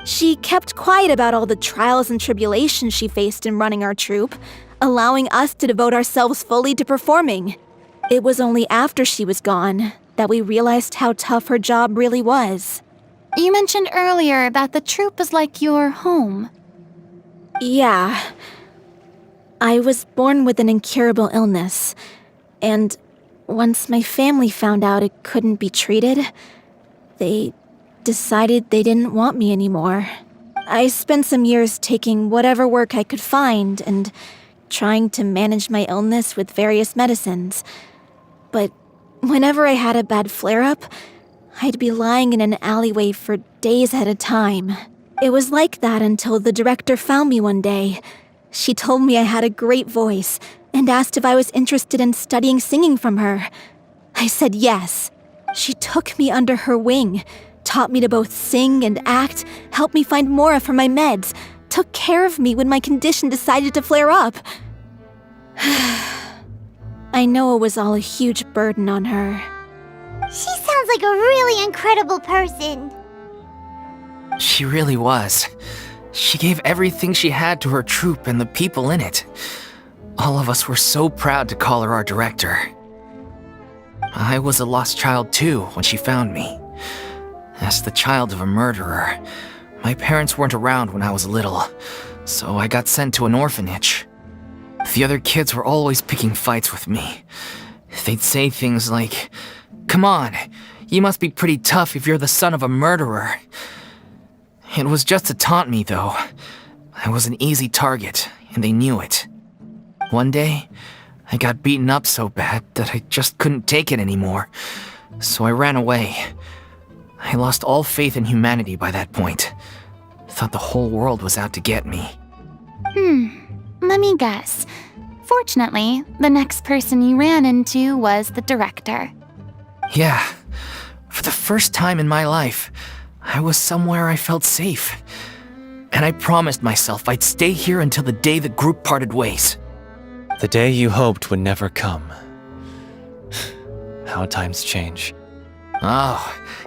She kept quiet about all the trials and tribulations she faced in running our troupe, allowing us to devote ourselves fully to performing. It was only after she was gone that we realized how tough her job really was. You mentioned earlier that the troupe is like your home. Yeah. I was born with an incurable illness, and once my family found out it couldn't be treated, they decided they didn't want me anymore. I spent some years taking whatever work I could find and trying to manage my illness with various medicines. But whenever I had a bad flare-up, I'd be lying in an alleyway for days at a time. It was like that until the director found me one day. She told me I had a great voice and asked if I was interested in studying singing from her. I said yes. She took me under her wing, taught me to both sing and act, helped me find Mora for my meds, took care of me when my condition decided to flare up. I know it was all a huge burden on her. She sounds like a really incredible person. She really was. She gave everything she had to her troupe and the people in it. All of us were so proud to call her our director. I was a lost child too when she found me. As the child of a murderer, my parents weren't around when I was little, so I got sent to an orphanage. The other kids were always picking fights with me. They'd say things like, "Come on, you must be pretty tough if you're the son of a murderer." It was just to taunt me, though. I was an easy target, and they knew it. One day, I got beaten up so bad that I just couldn't take it anymore, so I ran away. I lost all faith in humanity by that point. Thought the whole world was out to get me. Let me guess. Fortunately, the next person you ran into was the director. Yeah, for the first time in my life, I was somewhere I felt safe. And I promised myself I'd stay here until the day the group parted ways. The day you hoped would never come. How times change. Oh,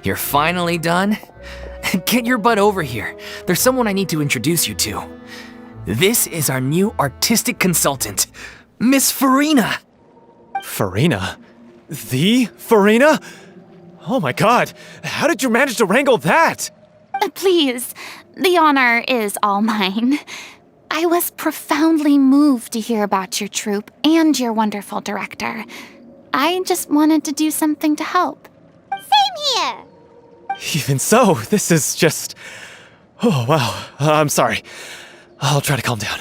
you're finally done? Get your butt over here. There's someone I need to introduce you to. This is our new artistic consultant, Miss Furina. Furina? The Furina? Oh my god, how did you manage to wrangle that? Please, the honor is all mine. I was profoundly moved to hear about your troupe and your wonderful director. I just wanted to do something to help. Same here. Even so, this is just... Oh, wow. I'm sorry. I'll try to calm down.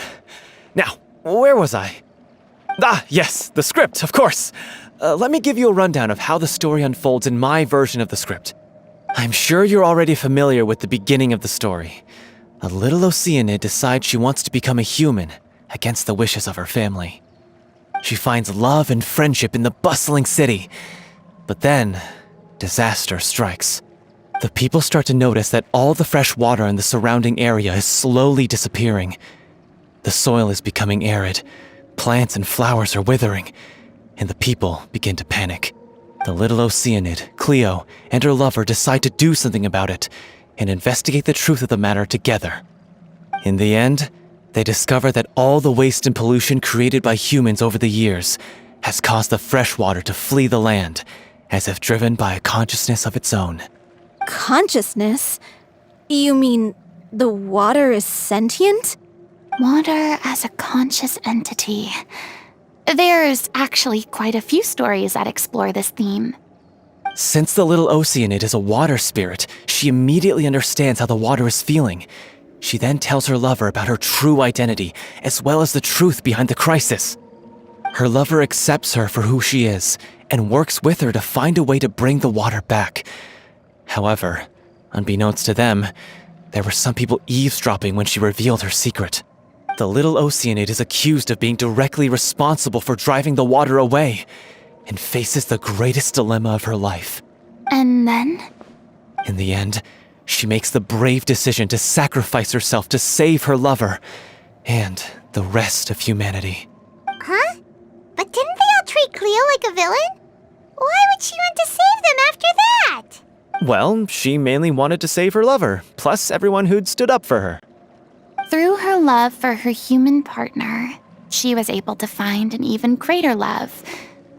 Now, where was I? Ah, yes, the script, of course. Let me give you a rundown of how the story unfolds in my version of the script. I'm sure you're already familiar with the beginning of the story. A Little Oceanid decides she wants to become a human, against the wishes of her family. She finds love and friendship in the bustling city. But then, disaster strikes. The people start to notice that all the fresh water in the surrounding area is slowly disappearing. The soil is becoming arid, plants and flowers are withering, and the people begin to panic. The Little Oceanid, Cleo, and her lover decide to do something about it and investigate the truth of the matter together. In the end, they discover that all the waste and pollution created by humans over the years has caused the fresh water to flee the land, as if driven by a consciousness of its own. Consciousness? You mean the water is sentient? Water as a conscious entity. There's actually quite a few stories that explore this theme. Since the Little Oceanid is a water spirit, she immediately understands how the water is feeling. She then tells her lover about her true identity, as well as the truth behind the crisis. Her lover accepts her for who she is, and works with her to find a way to bring the water back. However, unbeknownst to them, there were some people eavesdropping when she revealed her secret. The Little Oceanid is accused of being directly responsible for driving the water away, and faces the greatest dilemma of her life. And then? In the end, she makes the brave decision to sacrifice herself to save her lover, and the rest of humanity. Huh? But didn't they all treat Cleo like a villain? Why would she want to save them after that? Well, she mainly wanted to save her lover, plus everyone who'd stood up for her. Through her love for her human partner, she was able to find an even greater love,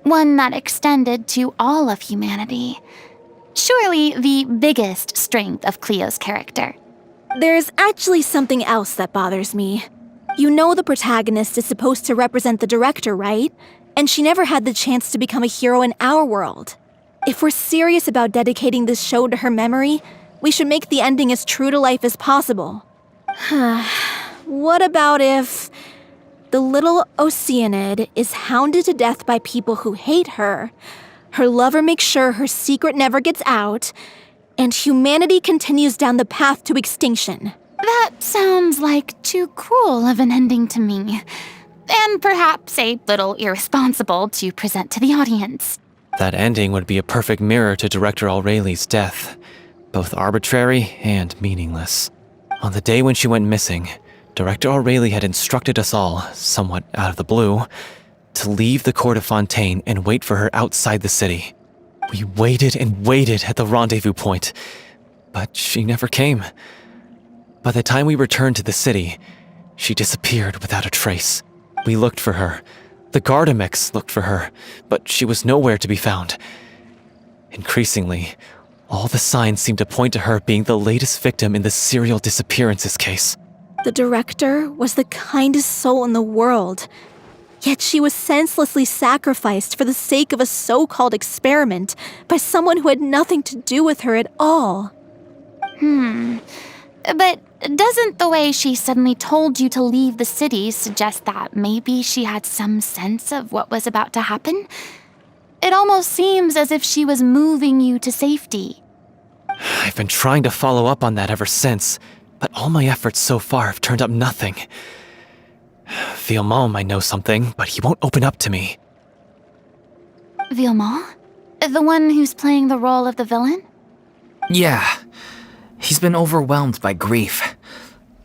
one that extended to all of humanity. Surely the biggest strength of Cleo's character. There's actually something else that bothers me. You know the protagonist is supposed to represent the director, right? And she never had the chance to become a hero in our world. If we're serious about dedicating this show to her memory, we should make the ending as true to life as possible. What about if the Little Oceanid is hounded to death by people who hate her, her lover makes sure her secret never gets out, and humanity continues down the path to extinction? That sounds like too cruel of an ending to me, and perhaps a little irresponsible to present to the audience. That ending would be a perfect mirror to Director Aureli's death, both arbitrary and meaningless. On the day when she went missing, Director Aureli had instructed us all, somewhat out of the blue, to leave the court of Fontaine and wait for her outside the city. We waited and waited at the rendezvous point, but she never came. By the time we returned to the city, she disappeared without a trace. We looked for her. The Gardamex looked for her, but she was nowhere to be found. Increasingly, all the signs seemed to point to her being the latest victim in the serial disappearances case. The director was the kindest soul in the world, yet she was senselessly sacrificed for the sake of a so-called experiment by someone who had nothing to do with her at all. But doesn't the way she suddenly told you to leave the city suggest that maybe she had some sense of what was about to happen? It almost seems as if she was moving you to safety. I've been trying to follow up on that ever since, but all my efforts so far have turned up nothing. Villemont might know something, but he won't open up to me. Villemont? The one who's playing the role of the villain? Yeah. He's been overwhelmed by grief.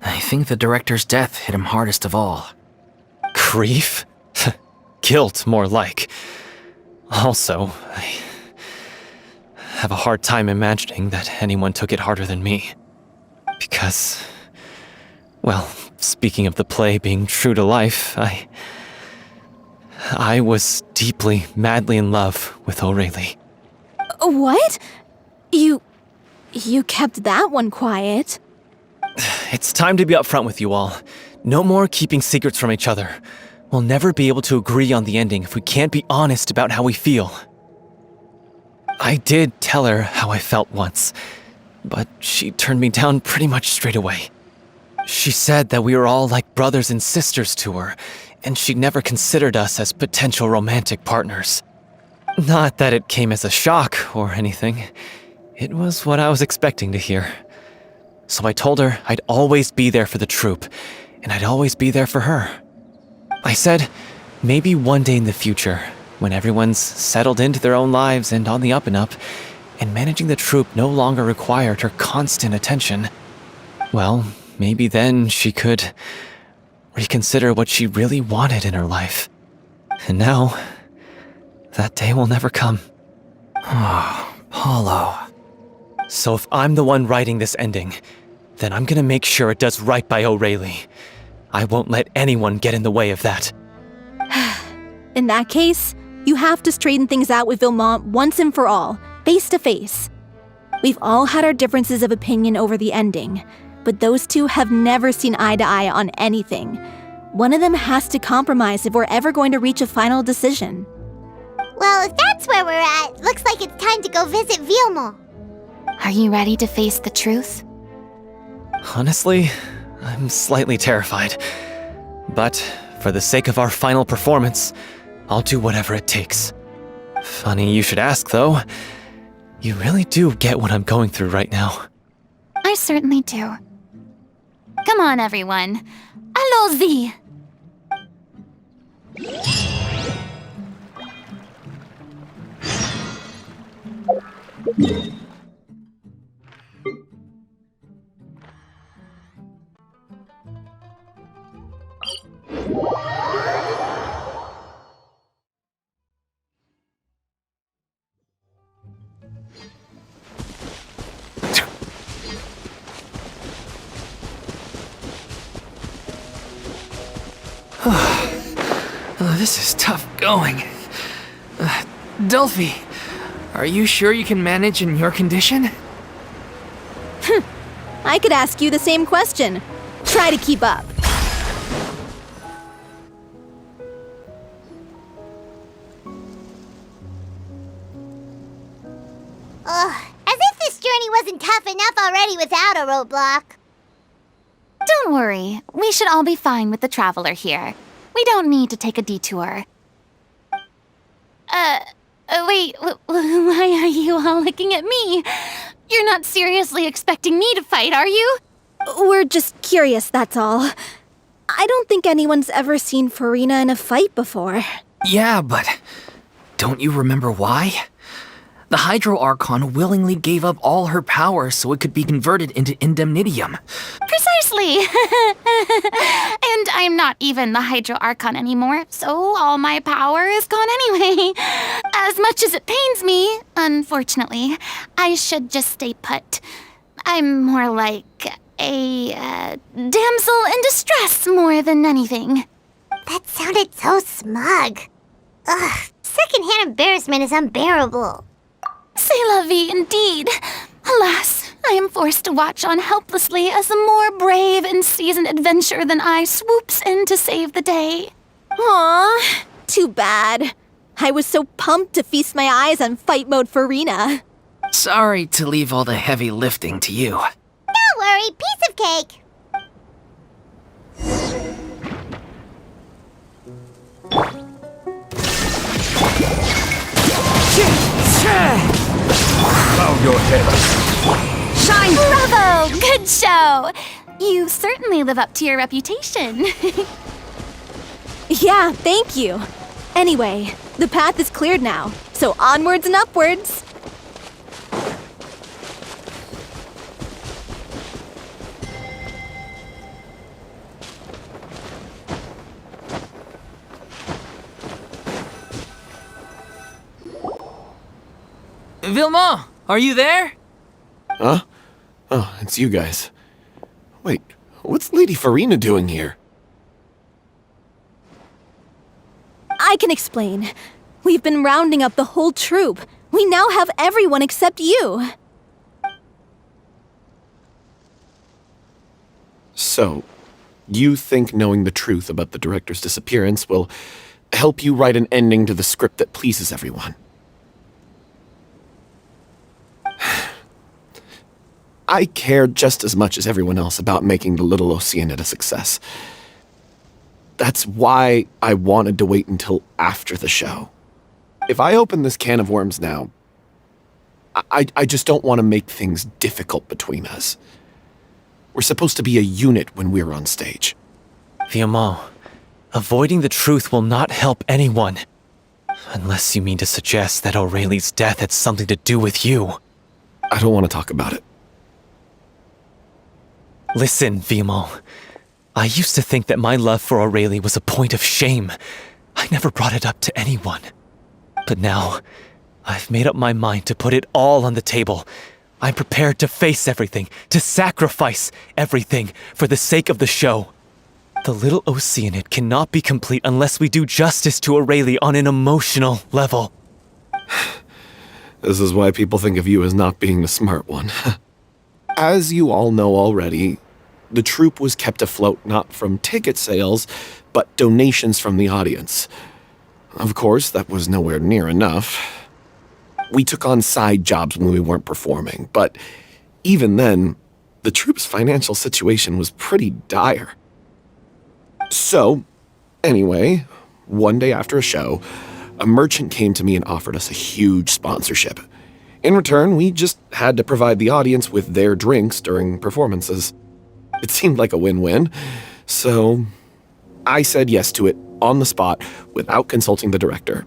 I think the director's death hit him hardest of all. Grief? Guilt, more like. Also, I have a hard time imagining that anyone took it harder than me. Because, well, speaking of the play being true to life, I was deeply, madly in love with O'Reilly. What? You kept that one quiet. It's time to be upfront with you all. No more keeping secrets from each other. We'll never be able to agree on the ending if we can't be honest about how we feel. I did tell her how I felt once, but she turned me down pretty much straight away. She said that we were all like brothers and sisters to her, and she never considered us as potential romantic partners. Not that it came as a shock or anything. It was what I was expecting to hear. So I told her I'd always be there for the troupe, and I'd always be there for her. I said, maybe one day in the future, when everyone's settled into their own lives and on the up and up, and managing the troupe no longer required her constant attention, well, maybe then she could reconsider what she really wanted in her life. And now, that day will never come. Oh, Paulo. So if I'm the one writing this ending, then I'm gonna make sure it does right by O'Reilly. I won't let anyone get in the way of that. In that case, you have to straighten things out with Vilmont once and for all, face to face. We've all had our differences of opinion over the ending, but those two have never seen eye to eye on anything. One of them has to compromise if we're ever going to reach a final decision. Well, if that's where we're at, looks like it's time to go visit Vilmont. Are you ready to face the truth? Honestly, I'm slightly terrified. But for the sake of our final performance, I'll do whatever it takes. Funny you should ask, though. You really do get what I'm going through right now. I certainly do. Come on, everyone. Allons-y! This is tough going. Delphi, are you sure you can manage in your condition? I could ask you the same question. Try to keep up. Ugh, as if this journey wasn't tough enough already without a roadblock. Don't worry. We should all be fine with the traveler here. We don't need to take a detour. Wait, why are you all looking at me? You're not seriously expecting me to fight, are you? We're just curious, that's all. I don't think anyone's ever seen Furina in a fight before. Yeah, but don't you remember why? The Hydro Archon willingly gave up all her power so it could be converted into indemnitium. Precisely! And I'm not even the Hydro Archon anymore, so all my power is gone anyway. As much as it pains me, unfortunately, I should just stay put. I'm more like a damsel in distress more than anything. That sounded so smug. Ugh, secondhand embarrassment is unbearable. C'est la vie indeed. Alas, I am forced to watch on helplessly as a more brave and seasoned adventurer than I swoops in to save the day. Aw, too bad. I was so pumped to feast my eyes on fight mode Furina. Sorry to leave all the heavy lifting to you. Don't worry, piece of cake. Bow your head. Shine! Bravo! Good show! You certainly live up to your reputation. Yeah, thank you. Anyway, the path is cleared now, so onwards and upwards. Vilmont, are you there? Huh? Oh, it's you guys. Wait, what's Lady Furina doing here? I can explain. We've been rounding up the whole troupe. We now have everyone except you. So, you think knowing the truth about the director's disappearance will help you write an ending to the script that pleases everyone? I care just as much as everyone else about making the Little Oceanid a success. That's why I wanted to wait until after the show. If I open this can of worms now, I just don't want to make things difficult between us. We're supposed to be a unit when we're on stage. Fiamma, avoiding the truth will not help anyone. Unless you mean to suggest that Aurelie's death had something to do with you. I don't want to talk about it. Listen, Fiamma. I used to think that my love for Aurelie was a point of shame. I never brought it up to anyone. But now, I've made up my mind to put it all on the table. I'm prepared to face everything, to sacrifice everything for the sake of the show. The Little Oceanid cannot be complete unless we do justice to Aurelie on an emotional level. This is why people think of you as not being the smart one. As you all know already, the troupe was kept afloat not from ticket sales, but donations from the audience. Of course, that was nowhere near enough. We took on side jobs when we weren't performing, but even then, the troupe's financial situation was pretty dire. So, anyway, one day after a show, a merchant came to me and offered us a huge sponsorship. In return, we just had to provide the audience with their drinks during performances. It seemed like a win-win, so I said yes to it on the spot without consulting the director.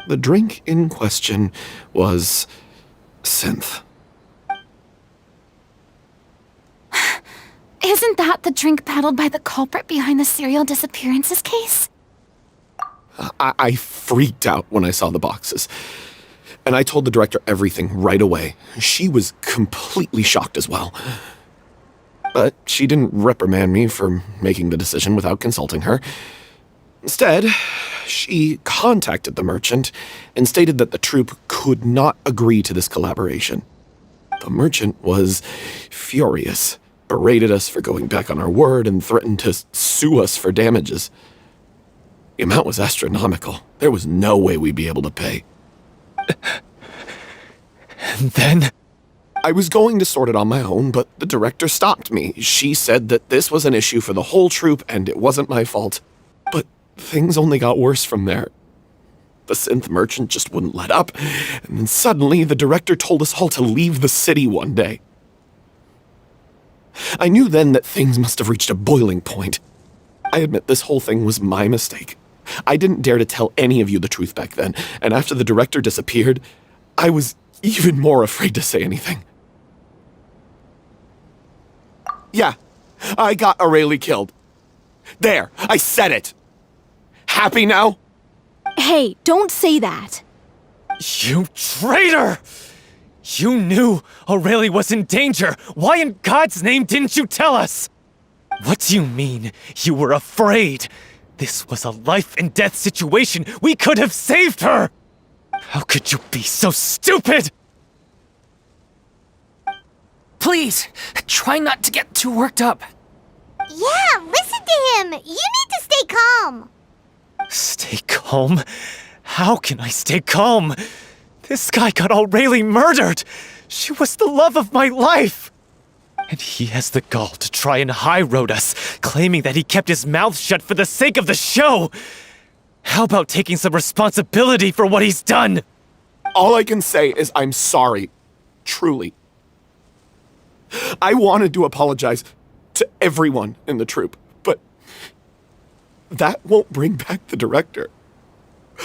The drink in question was synth. Isn't that the drink paddled by the culprit behind the serial disappearances case? I freaked out when I saw the boxes. And I told the director everything right away. She was completely shocked as well. But she didn't reprimand me for making the decision without consulting her. Instead, she contacted the merchant and stated that the troupe could not agree to this collaboration. The merchant was furious, berated us for going back on our word, and threatened to sue us for damages. The amount was astronomical. There was no way we'd be able to pay. And then? I was going to sort it on my own, but the director stopped me. She said that this was an issue for the whole troupe and it wasn't my fault. But things only got worse from there. The synth merchant just wouldn't let up, and then suddenly the director told us all to leave the city one day. I knew then that things must have reached a boiling point. I admit this whole thing was my mistake. I didn't dare to tell any of you the truth back then, and after the director disappeared, I was even more afraid to say anything. Yeah, I got Aurelie killed. There, I said it. Happy now? Hey, don't say that. You traitor! You knew Aurelie was in danger. Why in God's name didn't you tell us? What do you mean you were afraid? This was a life and death situation. We could have saved her! How could you be so stupid? Please, try not to get too worked up. Yeah, listen to him. You need to stay calm. Stay calm? How can I stay calm? This guy got Aurelie murdered! She was the love of my life! And he has the gall to try and high-road us, claiming that he kept his mouth shut for the sake of the show! How about taking some responsibility for what he's done? All I can say is I'm sorry. Truly. I wanted to apologize to everyone in the troupe, but that won't bring back the director.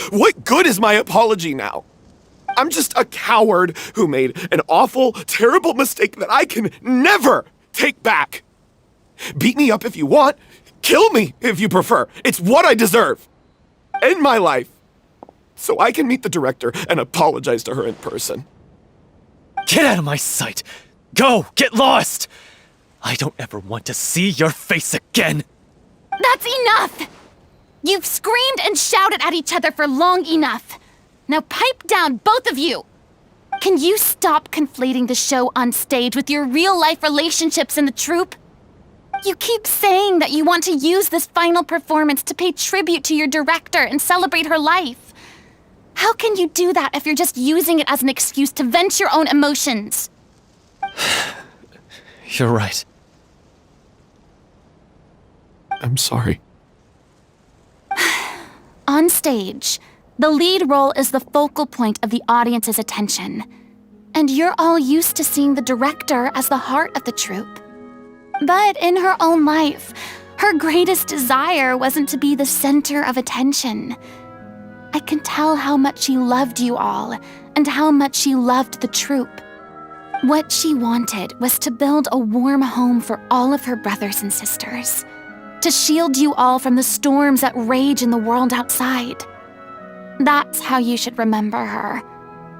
What good is my apology now? I'm just a coward who made an awful, terrible mistake that I can never take back. Beat me up if you want. Kill me if you prefer. It's what I deserve. End my life. So I can meet the director and apologize to her in person. Get out of my sight! Go! Get lost! I don't ever want to see your face again! That's enough! You've screamed and shouted at each other for long enough. Now pipe down, both of you! Can you stop conflating the show on stage with your real-life relationships in the troupe? You keep saying that you want to use this final performance to pay tribute to your director and celebrate her life. How can you do that if you're just using it as an excuse to vent your own emotions? You're right. I'm sorry. On stage, the lead role is the focal point of the audience's attention. And you're all used to seeing the director as the heart of the troupe. But in her own life, her greatest desire wasn't to be the center of attention. I can tell how much she loved you all, and how much she loved the troupe. What she wanted was to build a warm home for all of her brothers and sisters, to shield you all from the storms that rage in the world outside. That's how you should remember her,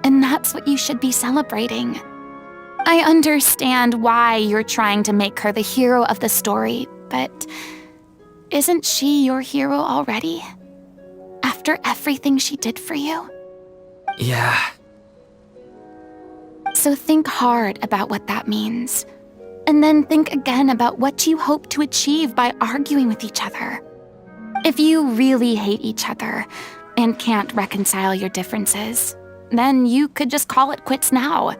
and that's what you should be celebrating. I understand why you're trying to make her the hero of the story, but isn't she your hero already? After everything she did for you? Yeah. So think hard about what that means. And then think again about what you hope to achieve by arguing with each other. If you really hate each other and can't reconcile your differences, then you could just call it quits now.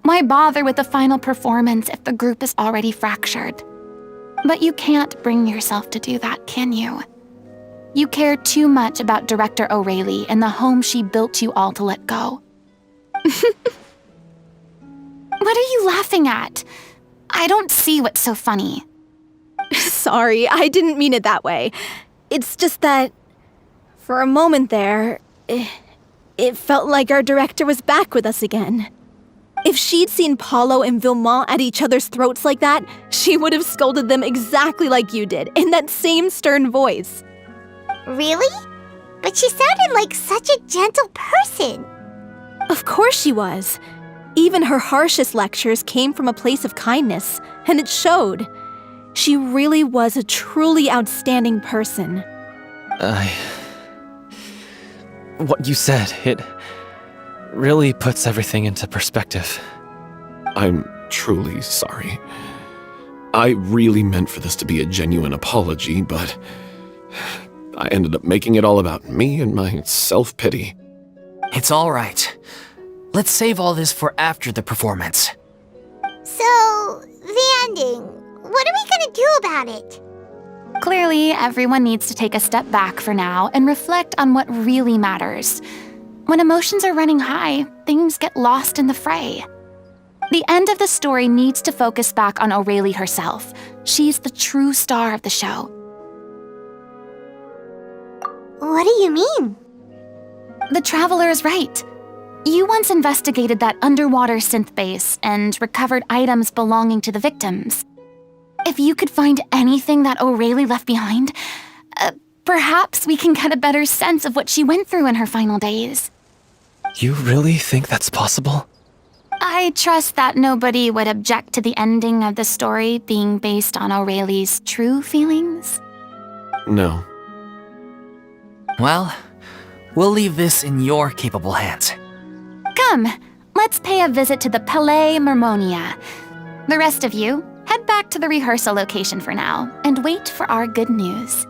Why bother with the final performance if the group is already fractured? But you can't bring yourself to do that, can you? You care too much about Director O'Reilly and the home she built you all to let go. What are you laughing at? I don't see what's so funny. Sorry, I didn't mean it that way. It's just that, for a moment there, it felt like our director was back with us again. If she'd seen Paulo and Vilmont at each other's throats like that, she would have scolded them exactly like you did, in that same stern voice. Really? But she sounded like such a gentle person. Of course she was. Even her harshest lectures came from a place of kindness, and it showed. She really was a truly outstanding person. What you said, it really puts everything into perspective. I'm truly sorry. I really meant for this to be a genuine apology, but I ended up making it all about me and my self-pity. It's all right. Let's save all this for after the performance. So, the ending. What are we gonna do about it? Clearly, everyone needs to take a step back for now and reflect on what really matters. When emotions are running high, things get lost in the fray. The end of the story needs to focus back on O'Reilly herself. She's the true star of the show. What do you mean? The Traveler is right. You once investigated that underwater synth base and recovered items belonging to the victims. If you could find anything that O'Reilly left behind, perhaps we can get a better sense of what she went through in her final days. You really think that's possible? I trust that nobody would object to the ending of the story being based on O'Reilly's true feelings. No. Well, we'll leave this in your capable hands. Come, let's pay a visit to the Palais Mermonia. The rest of you, head back to the rehearsal location for now and wait for our good news.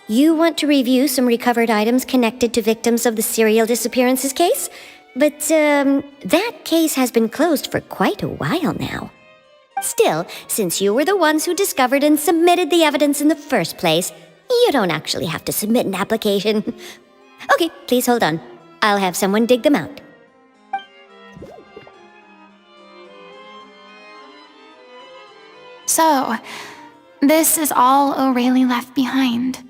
You want to review some recovered items connected to victims of the serial disappearances case? But, that case has been closed for quite a while now. Still, since you were the ones who discovered and submitted the evidence in the first place, you don't actually have to submit an application. Okay, please hold on. I'll have someone dig them out. So, this is all O'Reilly left behind.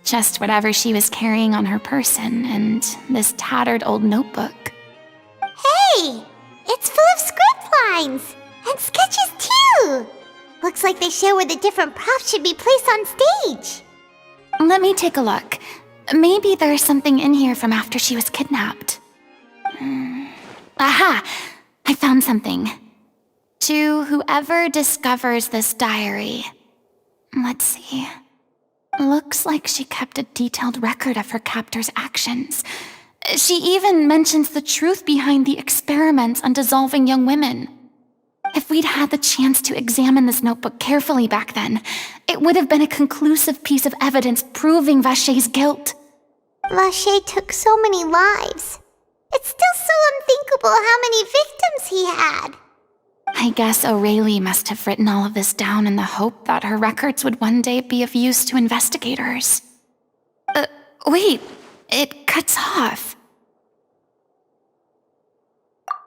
Just whatever she was carrying on her person and this tattered old notebook. Hey! It's full of script lines! And sketches too! Looks like they show where the different props should be placed on stage. Let me take a look. Maybe there's something in here from after she was kidnapped. Aha! I found something. To whoever discovers this diary. Let's see. Looks like she kept a detailed record of her captor's actions. She even mentions the truth behind the experiments on dissolving young women. If we'd had the chance to examine this notebook carefully back then, it would have been a conclusive piece of evidence proving Vacher's guilt. Vacher took so many lives. It's still so unthinkable how many victims he had. I guess O'Reilly must have written all of this down in the hope that her records would one day be of use to investigators. Wait, it cuts off.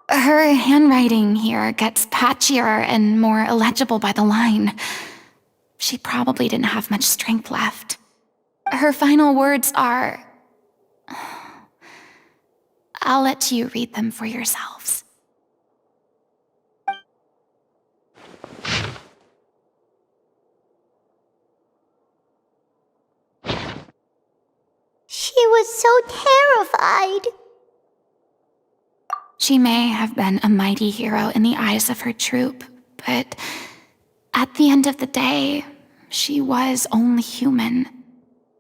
Her handwriting here gets patchier and more illegible by the line. She probably didn't have much strength left. Her final words are... I'll let you read them for yourselves. She was so terrified. She may have been a mighty hero in the eyes of her troop, but at the end of the day, she was only human.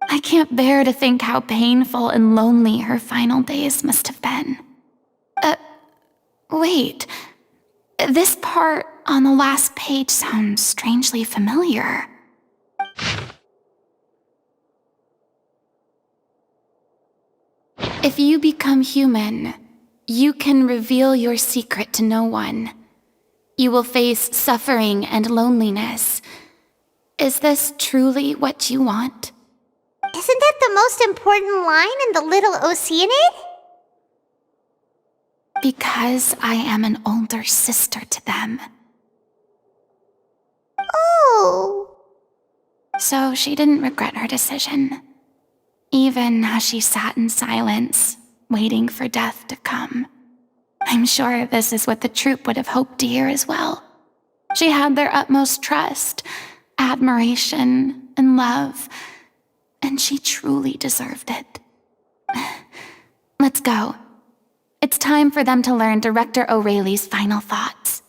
I can't bear to think how painful and lonely her final days must have been. Wait. This part on the last page sounds strangely familiar. If you become human, you can reveal your secret to no one. You will face suffering and loneliness. Is this truly what you want? Isn't that the most important line in the Little Oceanid? Because I am an older sister to them. Oh. So she didn't regret her decision, even as she sat in silence, waiting for death to come. I'm sure this is what the troupe would have hoped to hear as well. She had their utmost trust, admiration, and love, and she truly deserved it. Let's go. It's time for them to learn Director O'Reilly's final thoughts.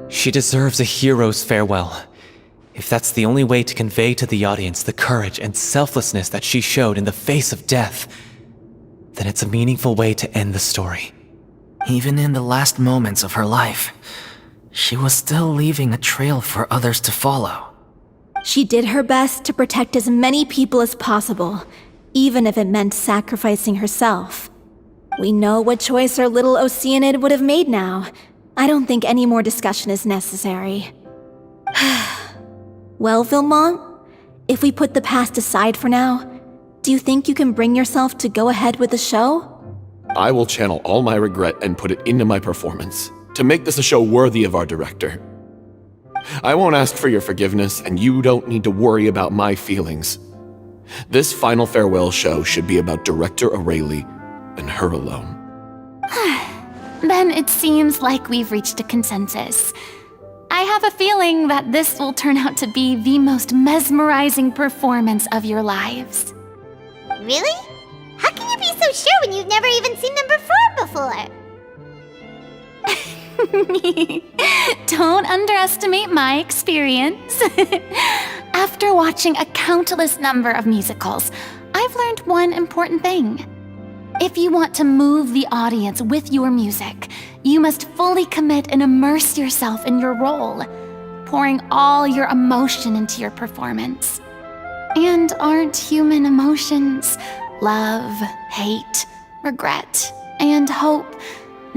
She deserves a hero's farewell. If that's the only way to convey to the audience the courage and selflessness that she showed in the face of death, then it's a meaningful way to end the story. Even in the last moments of her life, she was still leaving a trail for others to follow. She did her best to protect as many people as possible, even if it meant sacrificing herself. We know what choice our Little Oceanid would have made now. I don't think any more discussion is necessary. Well, Vilmont, if we put the past aside for now, do you think you can bring yourself to go ahead with the show? I will channel all my regret and put it into my performance, to make this a show worthy of our director. I won't ask for your forgiveness, and you don't need to worry about my feelings. This final farewell show should be about Director O'Reilly and her alone. Then it seems like we've reached a consensus. I have a feeling that this will turn out to be the most mesmerizing performance of your lives. Really? How can you be so sure when you've never even seen them perform before? Don't underestimate my experience. After watching a countless number of musicals, I've learned one important thing. If you want to move the audience with your music, you must fully commit and immerse yourself in your role, pouring all your emotion into your performance. And aren't human emotions, love, hate, regret, and hope,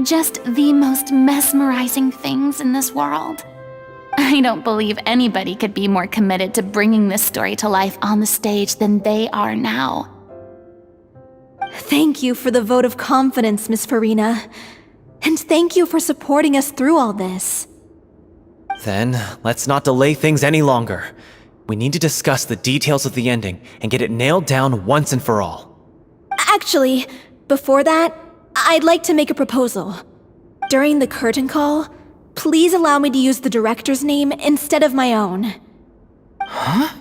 just the most mesmerizing things in this world? I don't believe anybody could be more committed to bringing this story to life on the stage than they are now. Thank you for the vote of confidence, Miss Furina. And thank you for supporting us through all this. Then, let's not delay things any longer. We need to discuss the details of the ending and get it nailed down once and for all. Actually, before that, I'd like to make a proposal. During the curtain call, please allow me to use the director's name instead of my own. Huh?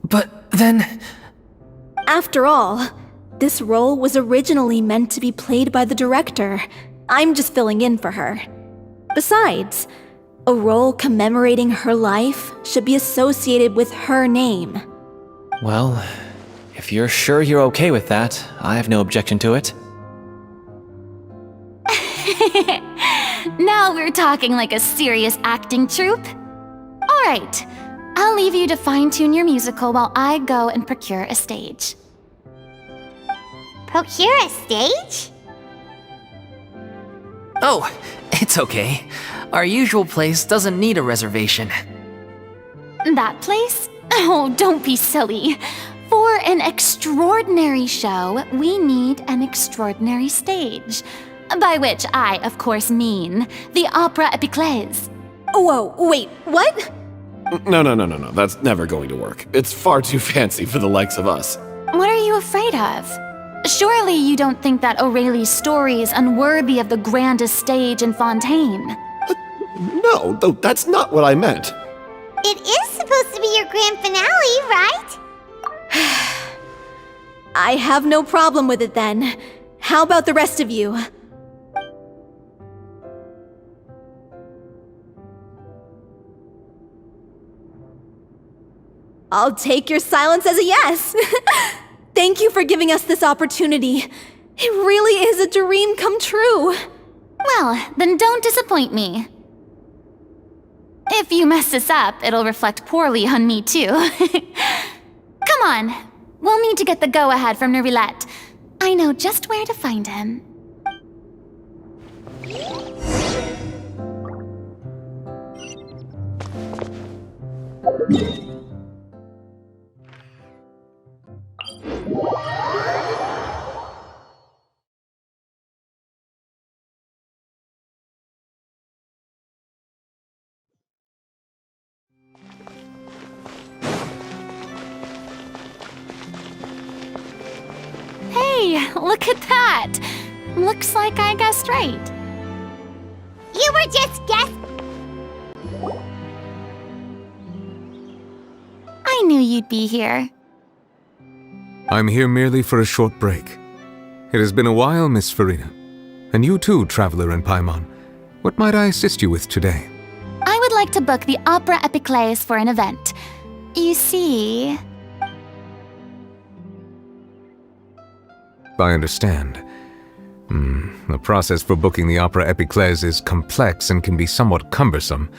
But then... After all, this role was originally meant to be played by the director. I'm just filling in for her. Besides, a role commemorating her life should be associated with her name. Well, if you're sure you're okay with that, I have no objection to it. Now we're talking like a serious acting troupe. All right, I'll leave you to fine-tune your musical while I go and procure a stage. Procure a stage? Oh, it's okay. Our usual place doesn't need a reservation. That place? Oh, don't be silly. For an extraordinary show, we need an extraordinary stage. By which I, of course, mean the Opera Epiclese. Whoa, wait, what? No. That's never going to work. It's far too fancy for the likes of us. What are you afraid of? Surely you don't think that Aurelie's story is unworthy of the grandest stage in Fontaine. No, though that's not what I meant. It is supposed to be your grand finale, right? I have no problem with it then. How about the rest of you? I'll take your silence as a yes. Thank you for giving us this opportunity. It really is a dream come true. Well, then don't disappoint me. If you mess this up, it'll reflect poorly on me too. Come on, we'll need to get the go-ahead from Nervilette. I know just where to find him. Hey, look at that! Looks like I guessed right. You were just guessing. I knew you'd be here. I'm here merely for a short break. It has been a while, Miss Furina. And you too, traveler in Paimon. What might I assist you with today? I would like to book the Opera Epiclese for an event. You see... I understand. The process for booking the Opera Epiclese is complex and can be somewhat cumbersome.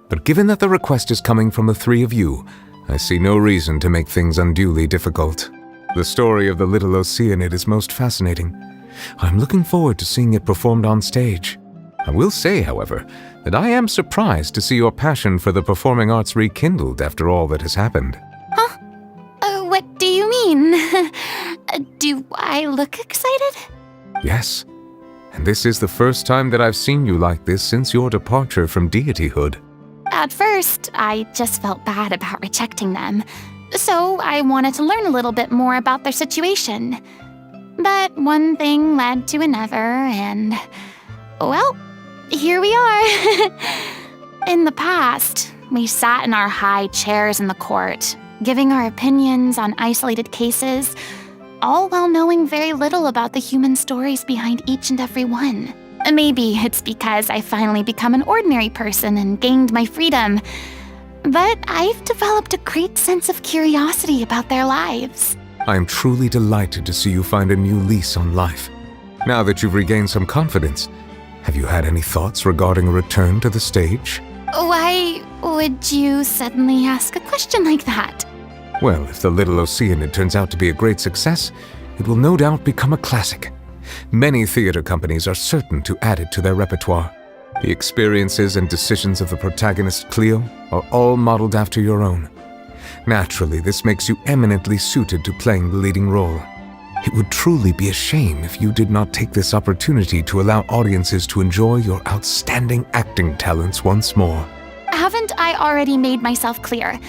But given that the request is coming from the three of you, I see no reason to make things unduly difficult. The story of the Little Oceanid is most fascinating. I'm looking forward to seeing it performed on stage. I will say, however, that I am surprised to see your passion for the performing arts rekindled after all that has happened. Huh? What do you mean? Do I look excited? Yes. And this is the first time that I've seen you like this since your departure from deityhood. At first, I just felt bad about rejecting them. So I wanted to learn a little bit more about their situation. But one thing led to another, and... well, here we are. In the past, we sat in our high chairs in the court, giving our opinions on isolated cases, all while knowing very little about the human stories behind each and every one. Maybe it's because I finally become an ordinary person and gained my freedom, but I've developed a great sense of curiosity about their lives. I am truly delighted to see you find a new lease on life. Now that you've regained some confidence, have you had any thoughts regarding a return to the stage? Why would you suddenly ask a question like that? Well, if the Little Oceanid turns out to be a great success, it will no doubt become a classic. Many theater companies are certain to add it to their repertoire. The experiences and decisions of the protagonist Cleo are all modeled after your own. Naturally, this makes you eminently suited to playing the leading role. It would truly be a shame if you did not take this opportunity to allow audiences to enjoy your outstanding acting talents once more. Haven't I already made myself clear?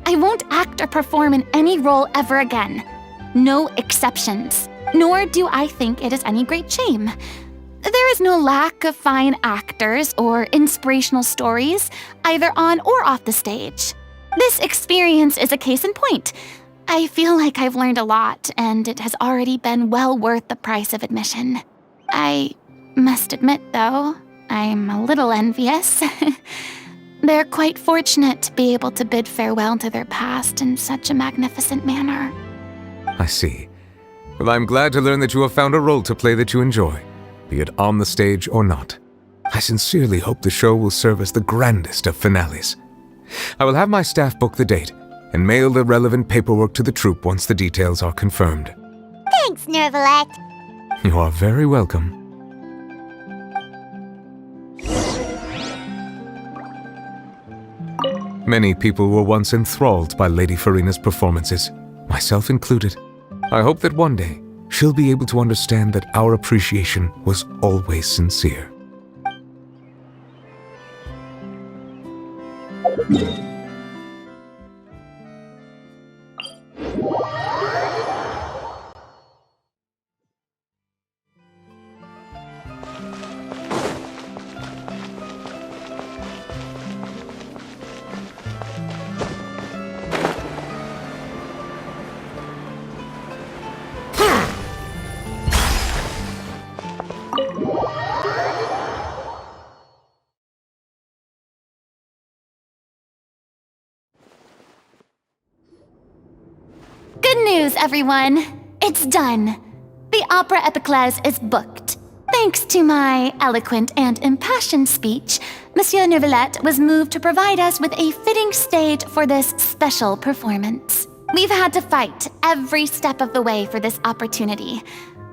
I won't act or perform in any role ever again. No exceptions. Nor do I think it is any great shame. There is no lack of fine actors or inspirational stories, either on or off the stage. This experience is a case in point. I feel like I've learned a lot, and it has already been well worth the price of admission. I must admit, though, I'm a little envious. They're quite fortunate to be able to bid farewell to their past in such a magnificent manner. I see. Well, I'm glad to learn that you have found a role to play that you enjoy, be it on the stage or not. I sincerely hope the show will serve as the grandest of finales. I will have my staff book the date and mail the relevant paperwork to the troupe once the details are confirmed. Thanks, Nervalet. You are very welcome. Many people were once enthralled by Lady Furina's performances, myself included. I hope that one day she'll be able to understand that our appreciation was always sincere. Good news, everyone! It's done. The Opera Epiclese is booked. Thanks to my eloquent and impassioned speech, Monsieur Nervalet was moved to provide us with a fitting stage for this special performance. We've had to fight every step of the way for this opportunity,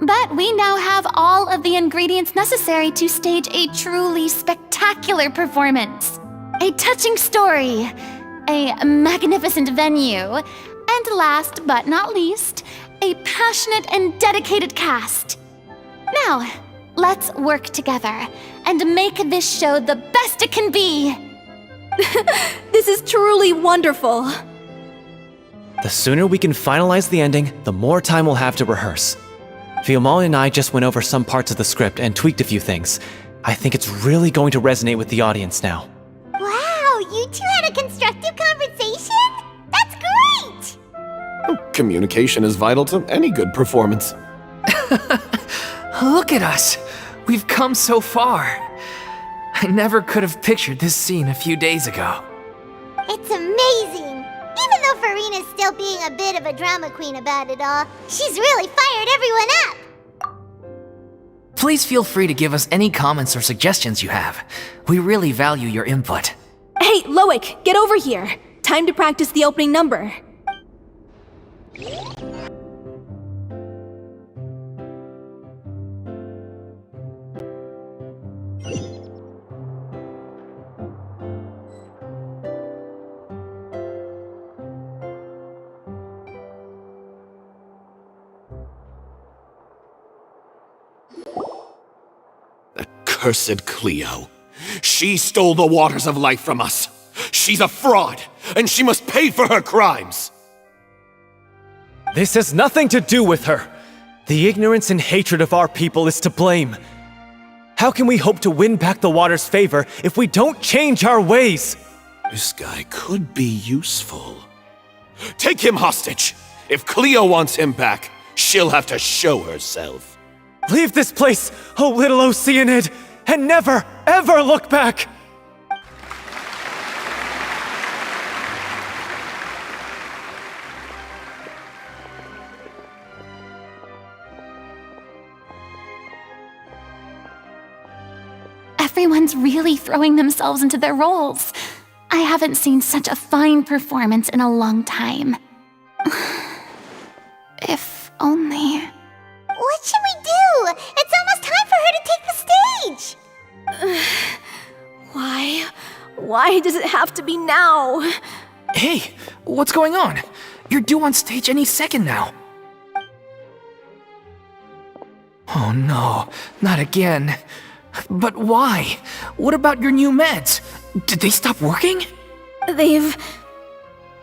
but we now have all of the ingredients necessary to stage a truly spectacular performance. A touching story, a magnificent venue, and last but not least, a passionate and dedicated cast. Now, let's work together and make this show the best it can be. This is truly wonderful. The sooner we can finalize the ending, the more time we'll have to rehearse. Fiamma and I just went over some parts of the script and tweaked a few things. I think it's really going to resonate with the audience now. Wow, you two had a constructive conversation? That's great! Communication is vital to any good performance. Look at us! We've come so far. I never could have pictured this scene a few days ago. It's amazing! Even though Furina's still being a bit of a drama queen about it all, she's really fired everyone up! Please feel free to give us any comments or suggestions you have. We really value your input. Hey, Loic, get over here. Time to practice the opening number. Cursed Cleo. She stole the waters of life from us. She's a fraud, and she must pay for her crimes. This has nothing to do with her. The ignorance and hatred of our people is to blame. How can we hope to win back the water's favor if we don't change our ways? This guy could be useful. Take him hostage! If Cleo wants him back, she'll have to show herself. Leave this place, oh Little Oceanid, and never, ever look back! Everyone's really throwing themselves into their roles. I haven't seen such a fine performance in a long time. If only... What should we do? It's almost time for her to take the stage! Why does it have to be now? Hey, what's going on? You're due on stage any second now. Oh no, not again. But why? What about your new meds? Did they stop working? They've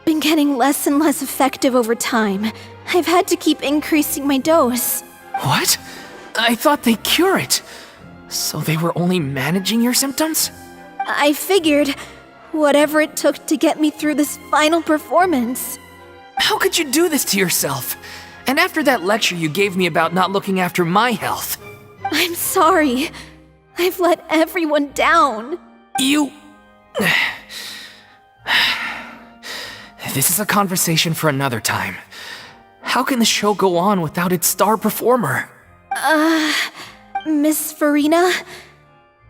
been getting less and less effective over time. I've had to keep increasing my dose. What? I thought they cure it. So they were only managing your symptoms? I figured whatever it took to get me through this final performance. How could you do this to yourself? And after that lecture you gave me about not looking after my health. I'm sorry. I've let everyone down. You... This is a conversation for another time. How can the show go on without its star performer? Miss Furina,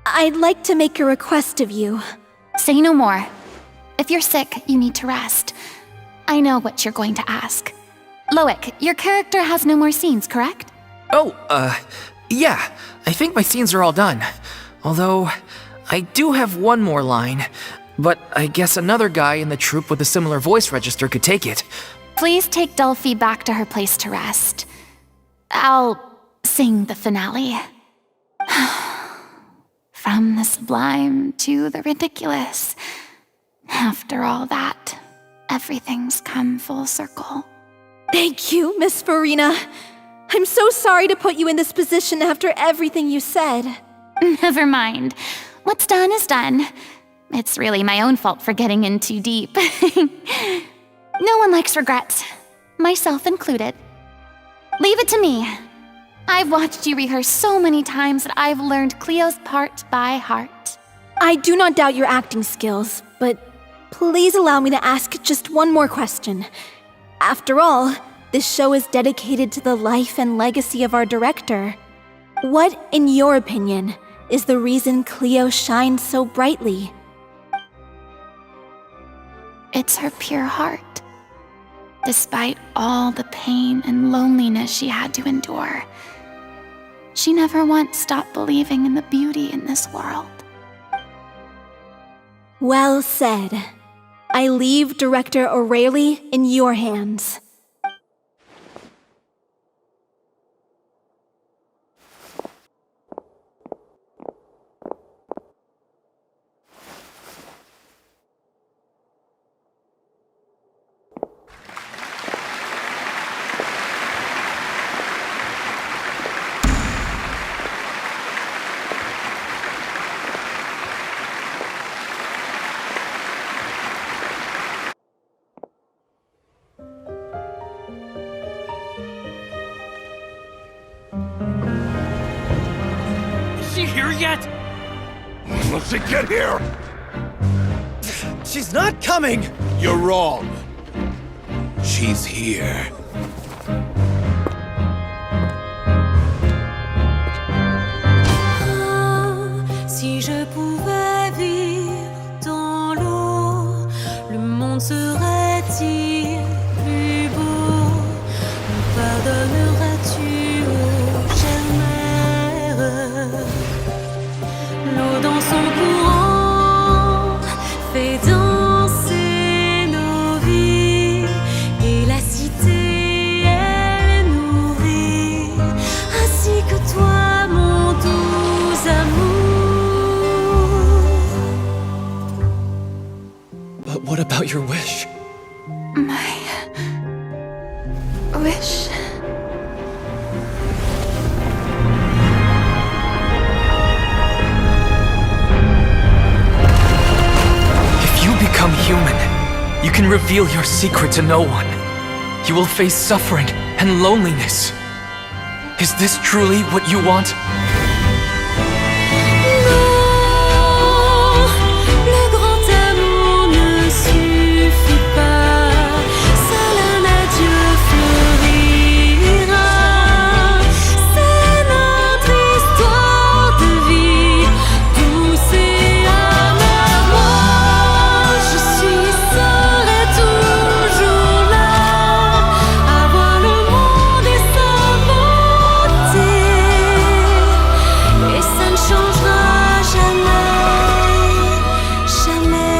I'd like to make a request of you. Say no more. If you're sick, you need to rest. I know what you're going to ask. Loic, your character has no more scenes, correct? Oh, yeah. I think my scenes are all done. Although, I do have one more line. But I guess another guy in the troupe with a similar voice register could take it. Please take Delphi back to her place to rest. I'll sing the finale. From the sublime to the ridiculous. After all that, everything's come full circle. Thank you, Miss Furina. I'm so sorry to put you in this position after everything you said. Never mind. What's done is done. It's really my own fault for getting in too deep. No one likes regrets, myself included. Leave it to me. I've watched you rehearse so many times that I've learned Cleo's part by heart. I do not doubt your acting skills, but please allow me to ask just one more question. After all, this show is dedicated to the life and legacy of our director. What, in your opinion, is the reason Cleo shines so brightly? It's her pure heart. Despite all the pain and loneliness she had to endure, she never once stopped believing in the beauty in this world. Well said. I leave Director O'Reilly in your hands. Is she here yet? Let's see, get here! She's not coming! You're wrong. She's here. Si je pouvais vivre dans l'eau, le monde serait-il plus beau? Me pardonneras-tu, ô chère mère? L'eau dans son courant fait danser nos vies, et la cité elle est nourrie, ainsi que toi, mon doux amour. But what about your wish? My wish. can reveal your secret to no one. You will face suffering and loneliness. Is this truly what you want? Le grand amour ne suffit pas, seul un adieu fleurira. C'est notre histoire de vie, douce et amère. Moi, je suis seule et toujours là, à voir le monde et sa beauté, et ça ne changera jamais, jamais.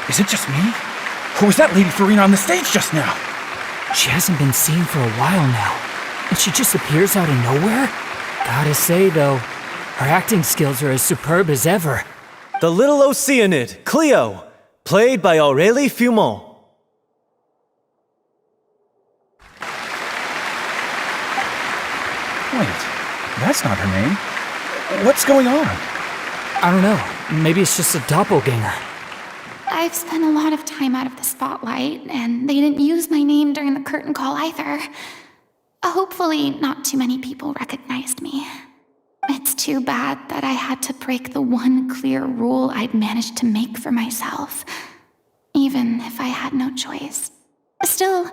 Is it just me? Or was that Lady Furina on the stage just now? She hasn't been seen for a while now, and she just appears out of nowhere? Gotta say, though, her acting skills are as superb as ever. The Little Oceanid, Cleo, played by Aurélie Fumont. Wait, that's not her name. What's going on? I don't know, maybe it's just a doppelganger. I've spent a lot of time out of the spotlight, and they didn't use my name during the curtain call either. Hopefully, not too many people recognized me. It's too bad that I had to break the one clear rule I'd managed to make for myself, even if I had no choice. Still,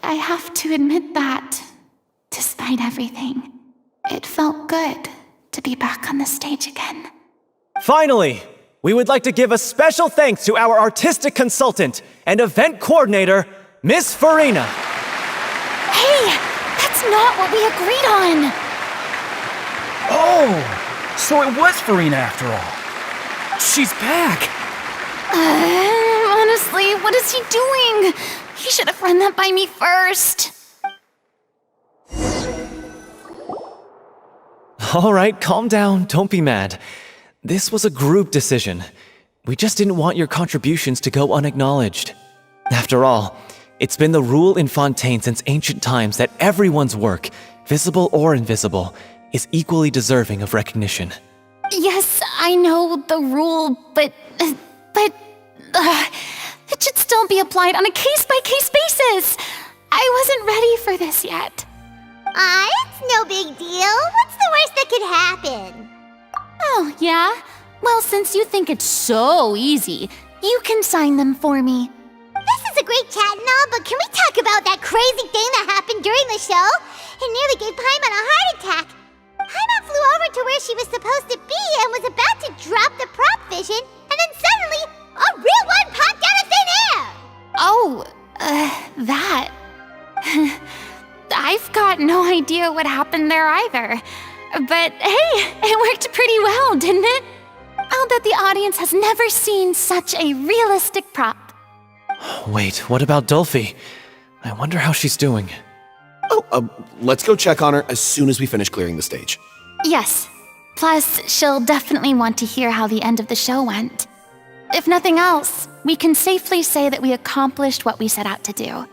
I have to admit that, despite everything, it felt good to be back on the stage again. Finally, we would like to give a special thanks to our artistic consultant and event coordinator, Miss Furina. Hey, that's not what we agreed on! Oh, so it was Furina after all. She's back! Honestly, what is he doing? He should have run that by me first. All right, calm down, don't be mad. This was a group decision. We just didn't want your contributions to go unacknowledged. After all, it's been the rule in Fontaine since ancient times that everyone's work, visible or invisible, is equally deserving of recognition. Yes, I know the rule, but it should still be applied on a case-by-case basis. I wasn't ready for this yet. It's no big deal. What's the worst that could happen? Oh, yeah? Well, since you think it's so easy, you can sign them for me. This is a great chat and all, but can we talk about that crazy thing that happened during the show? It nearly gave Paimon a heart attack. Paimon flew over to where she was supposed to be and was about to drop the prop vision, and then suddenly, a real one popped out of thin air! Oh, that. I've got no idea what happened there either. But hey, it worked pretty well, didn't it? I'll bet the audience has never seen such a realistic prop. Wait, what about Dolphy? I wonder how she's doing. Oh, let's go check on her as soon as we finish clearing the stage. Yes. Plus, she'll definitely want to hear how the end of the show went. If nothing else, we can safely say that we accomplished what we set out to do.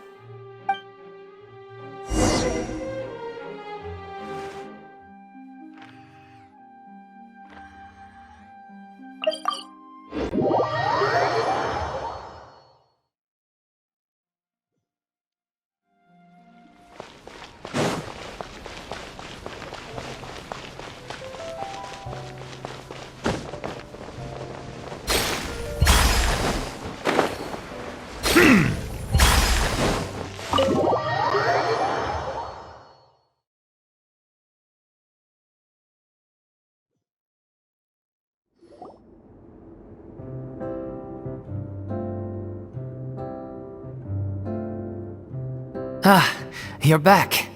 Ah, you're back.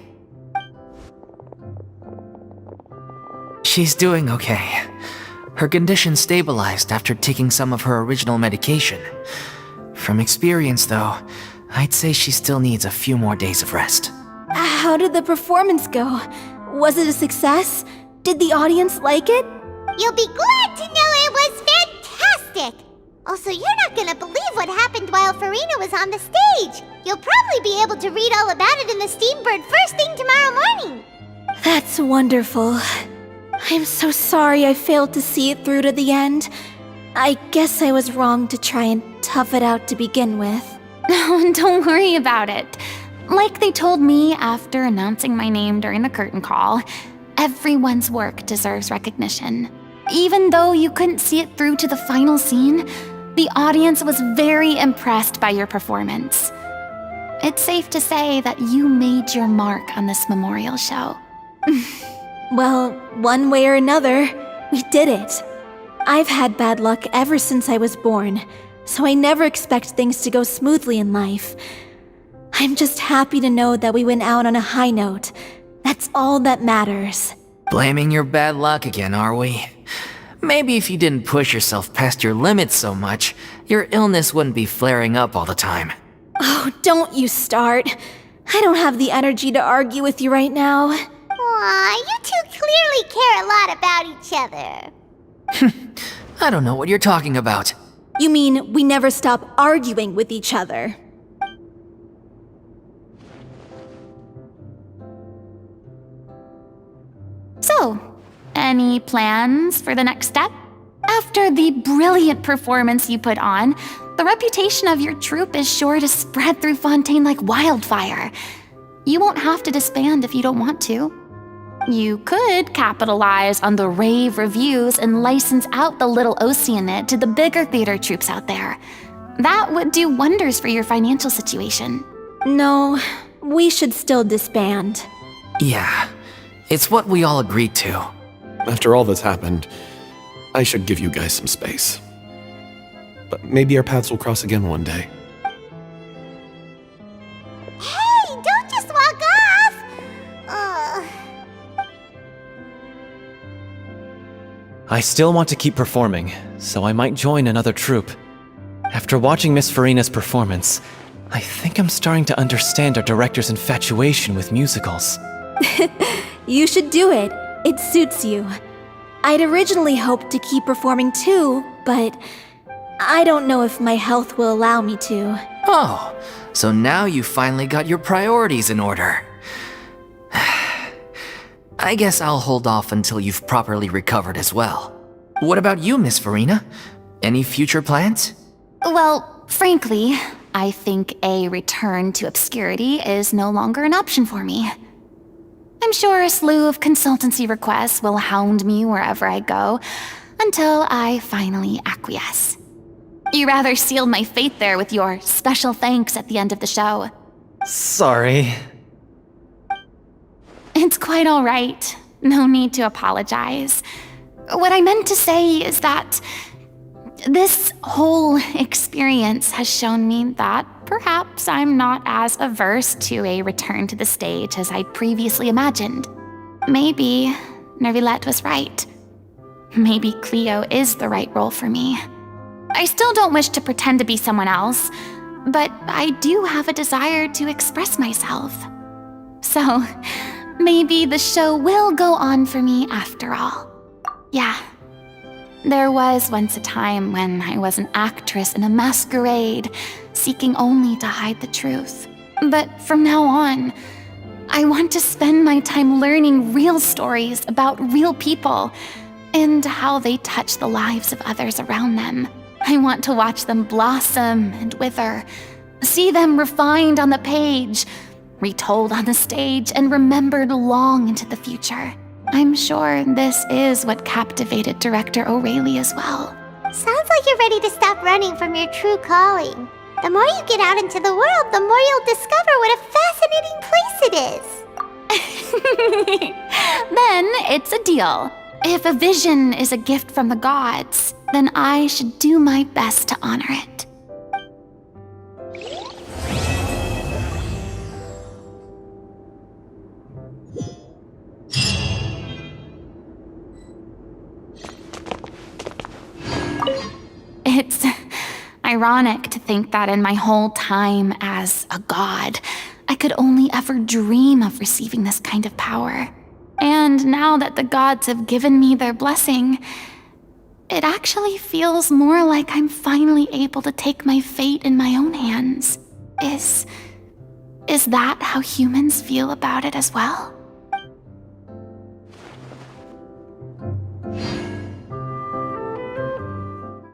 She's doing okay. Her condition stabilized after taking some of her original medication. From experience, though, I'd say she still needs a few more days of rest. How did the performance go? Was it a success? Did the audience like it? You'll be glad to know it was fantastic! Also, you're not gonna believe what happened while Furina was on the stage. You'll probably be able to read all about it in the Steambird first thing tomorrow morning. That's wonderful. I'm so sorry I failed to see it through to the end. I guess I was wrong to try and tough it out to begin with. No, don't worry about it. Like they told me after announcing my name during the curtain call, everyone's work deserves recognition. Even though you couldn't see it through to the final scene, the audience was very impressed by your performance. It's safe to say that you made your mark on this memorial show. Well, one way or another, we did it. I've had bad luck ever since I was born, so I never expect things to go smoothly in life. I'm just happy to know that we went out on a high note. That's all that matters. Blaming your bad luck again, are we? Maybe if you didn't push yourself past your limits so much, your illness wouldn't be flaring up all the time. Oh, don't you start. I don't have the energy to argue with you right now. Aw, you two clearly care a lot about each other. I don't know what you're talking about. You mean we never stop arguing with each other? So, any plans for the next step? After the brilliant performance you put on, the reputation of your troupe is sure to spread through Fontaine like wildfire. You won't have to disband if you don't want to. You could capitalize on the rave reviews and license out the Little Oceanid to the bigger theater troupes out there. That would do wonders for your financial situation. No, we should still disband. Yeah, it's what we all agreed to. After all that's happened, I should give you guys some space. But maybe our paths will cross again one day. Hey, don't just walk off! I still want to keep performing, so I might join another troupe. After watching Miss Furina's performance, I think I'm starting to understand our director's infatuation with musicals. You should do it. It suits you. I'd originally hoped to keep performing too, but I don't know if my health will allow me to. Oh, so now you finally got your priorities in order. I guess I'll hold off until you've properly recovered as well. What about you, Miss Furina? Any future plans? Well, frankly, I think a return to obscurity is no longer an option for me. I'm sure a slew of consultancy requests will hound me wherever I go, until I finally acquiesce. You rather sealed my fate there with your special thanks at the end of the show. Sorry. It's quite all right. No need to apologize. What I meant to say is that this whole experience has shown me that perhaps I'm not as averse to a return to the stage as I previously imagined. Maybe Nervilette was right. Maybe Cleo is the right role for me. I still don't wish to pretend to be someone else, but I do have a desire to express myself. So, maybe the show will go on for me after all. Yeah. There was once a time when I was an actress in a masquerade, seeking only to hide the truth. But from now on, I want to spend my time learning real stories about real people and how they touch the lives of others around them. I want to watch them blossom and wither, see them refined on the page, retold on the stage, and remembered long into the future. I'm sure this is what captivated director O'Reilly as well. Sounds like you're ready to stop running from your true calling. The more you get out into the world, the more you'll discover what a fascinating place it is. Then it's a deal. If a vision is a gift from the gods, then I should do my best to honor it. ironic to think that in my whole time as a god, I could only ever dream of receiving this kind of power. And now that the gods have given me their blessing, it actually feels more like I'm finally able to take my fate in my own hands. Is that how humans feel about it as well?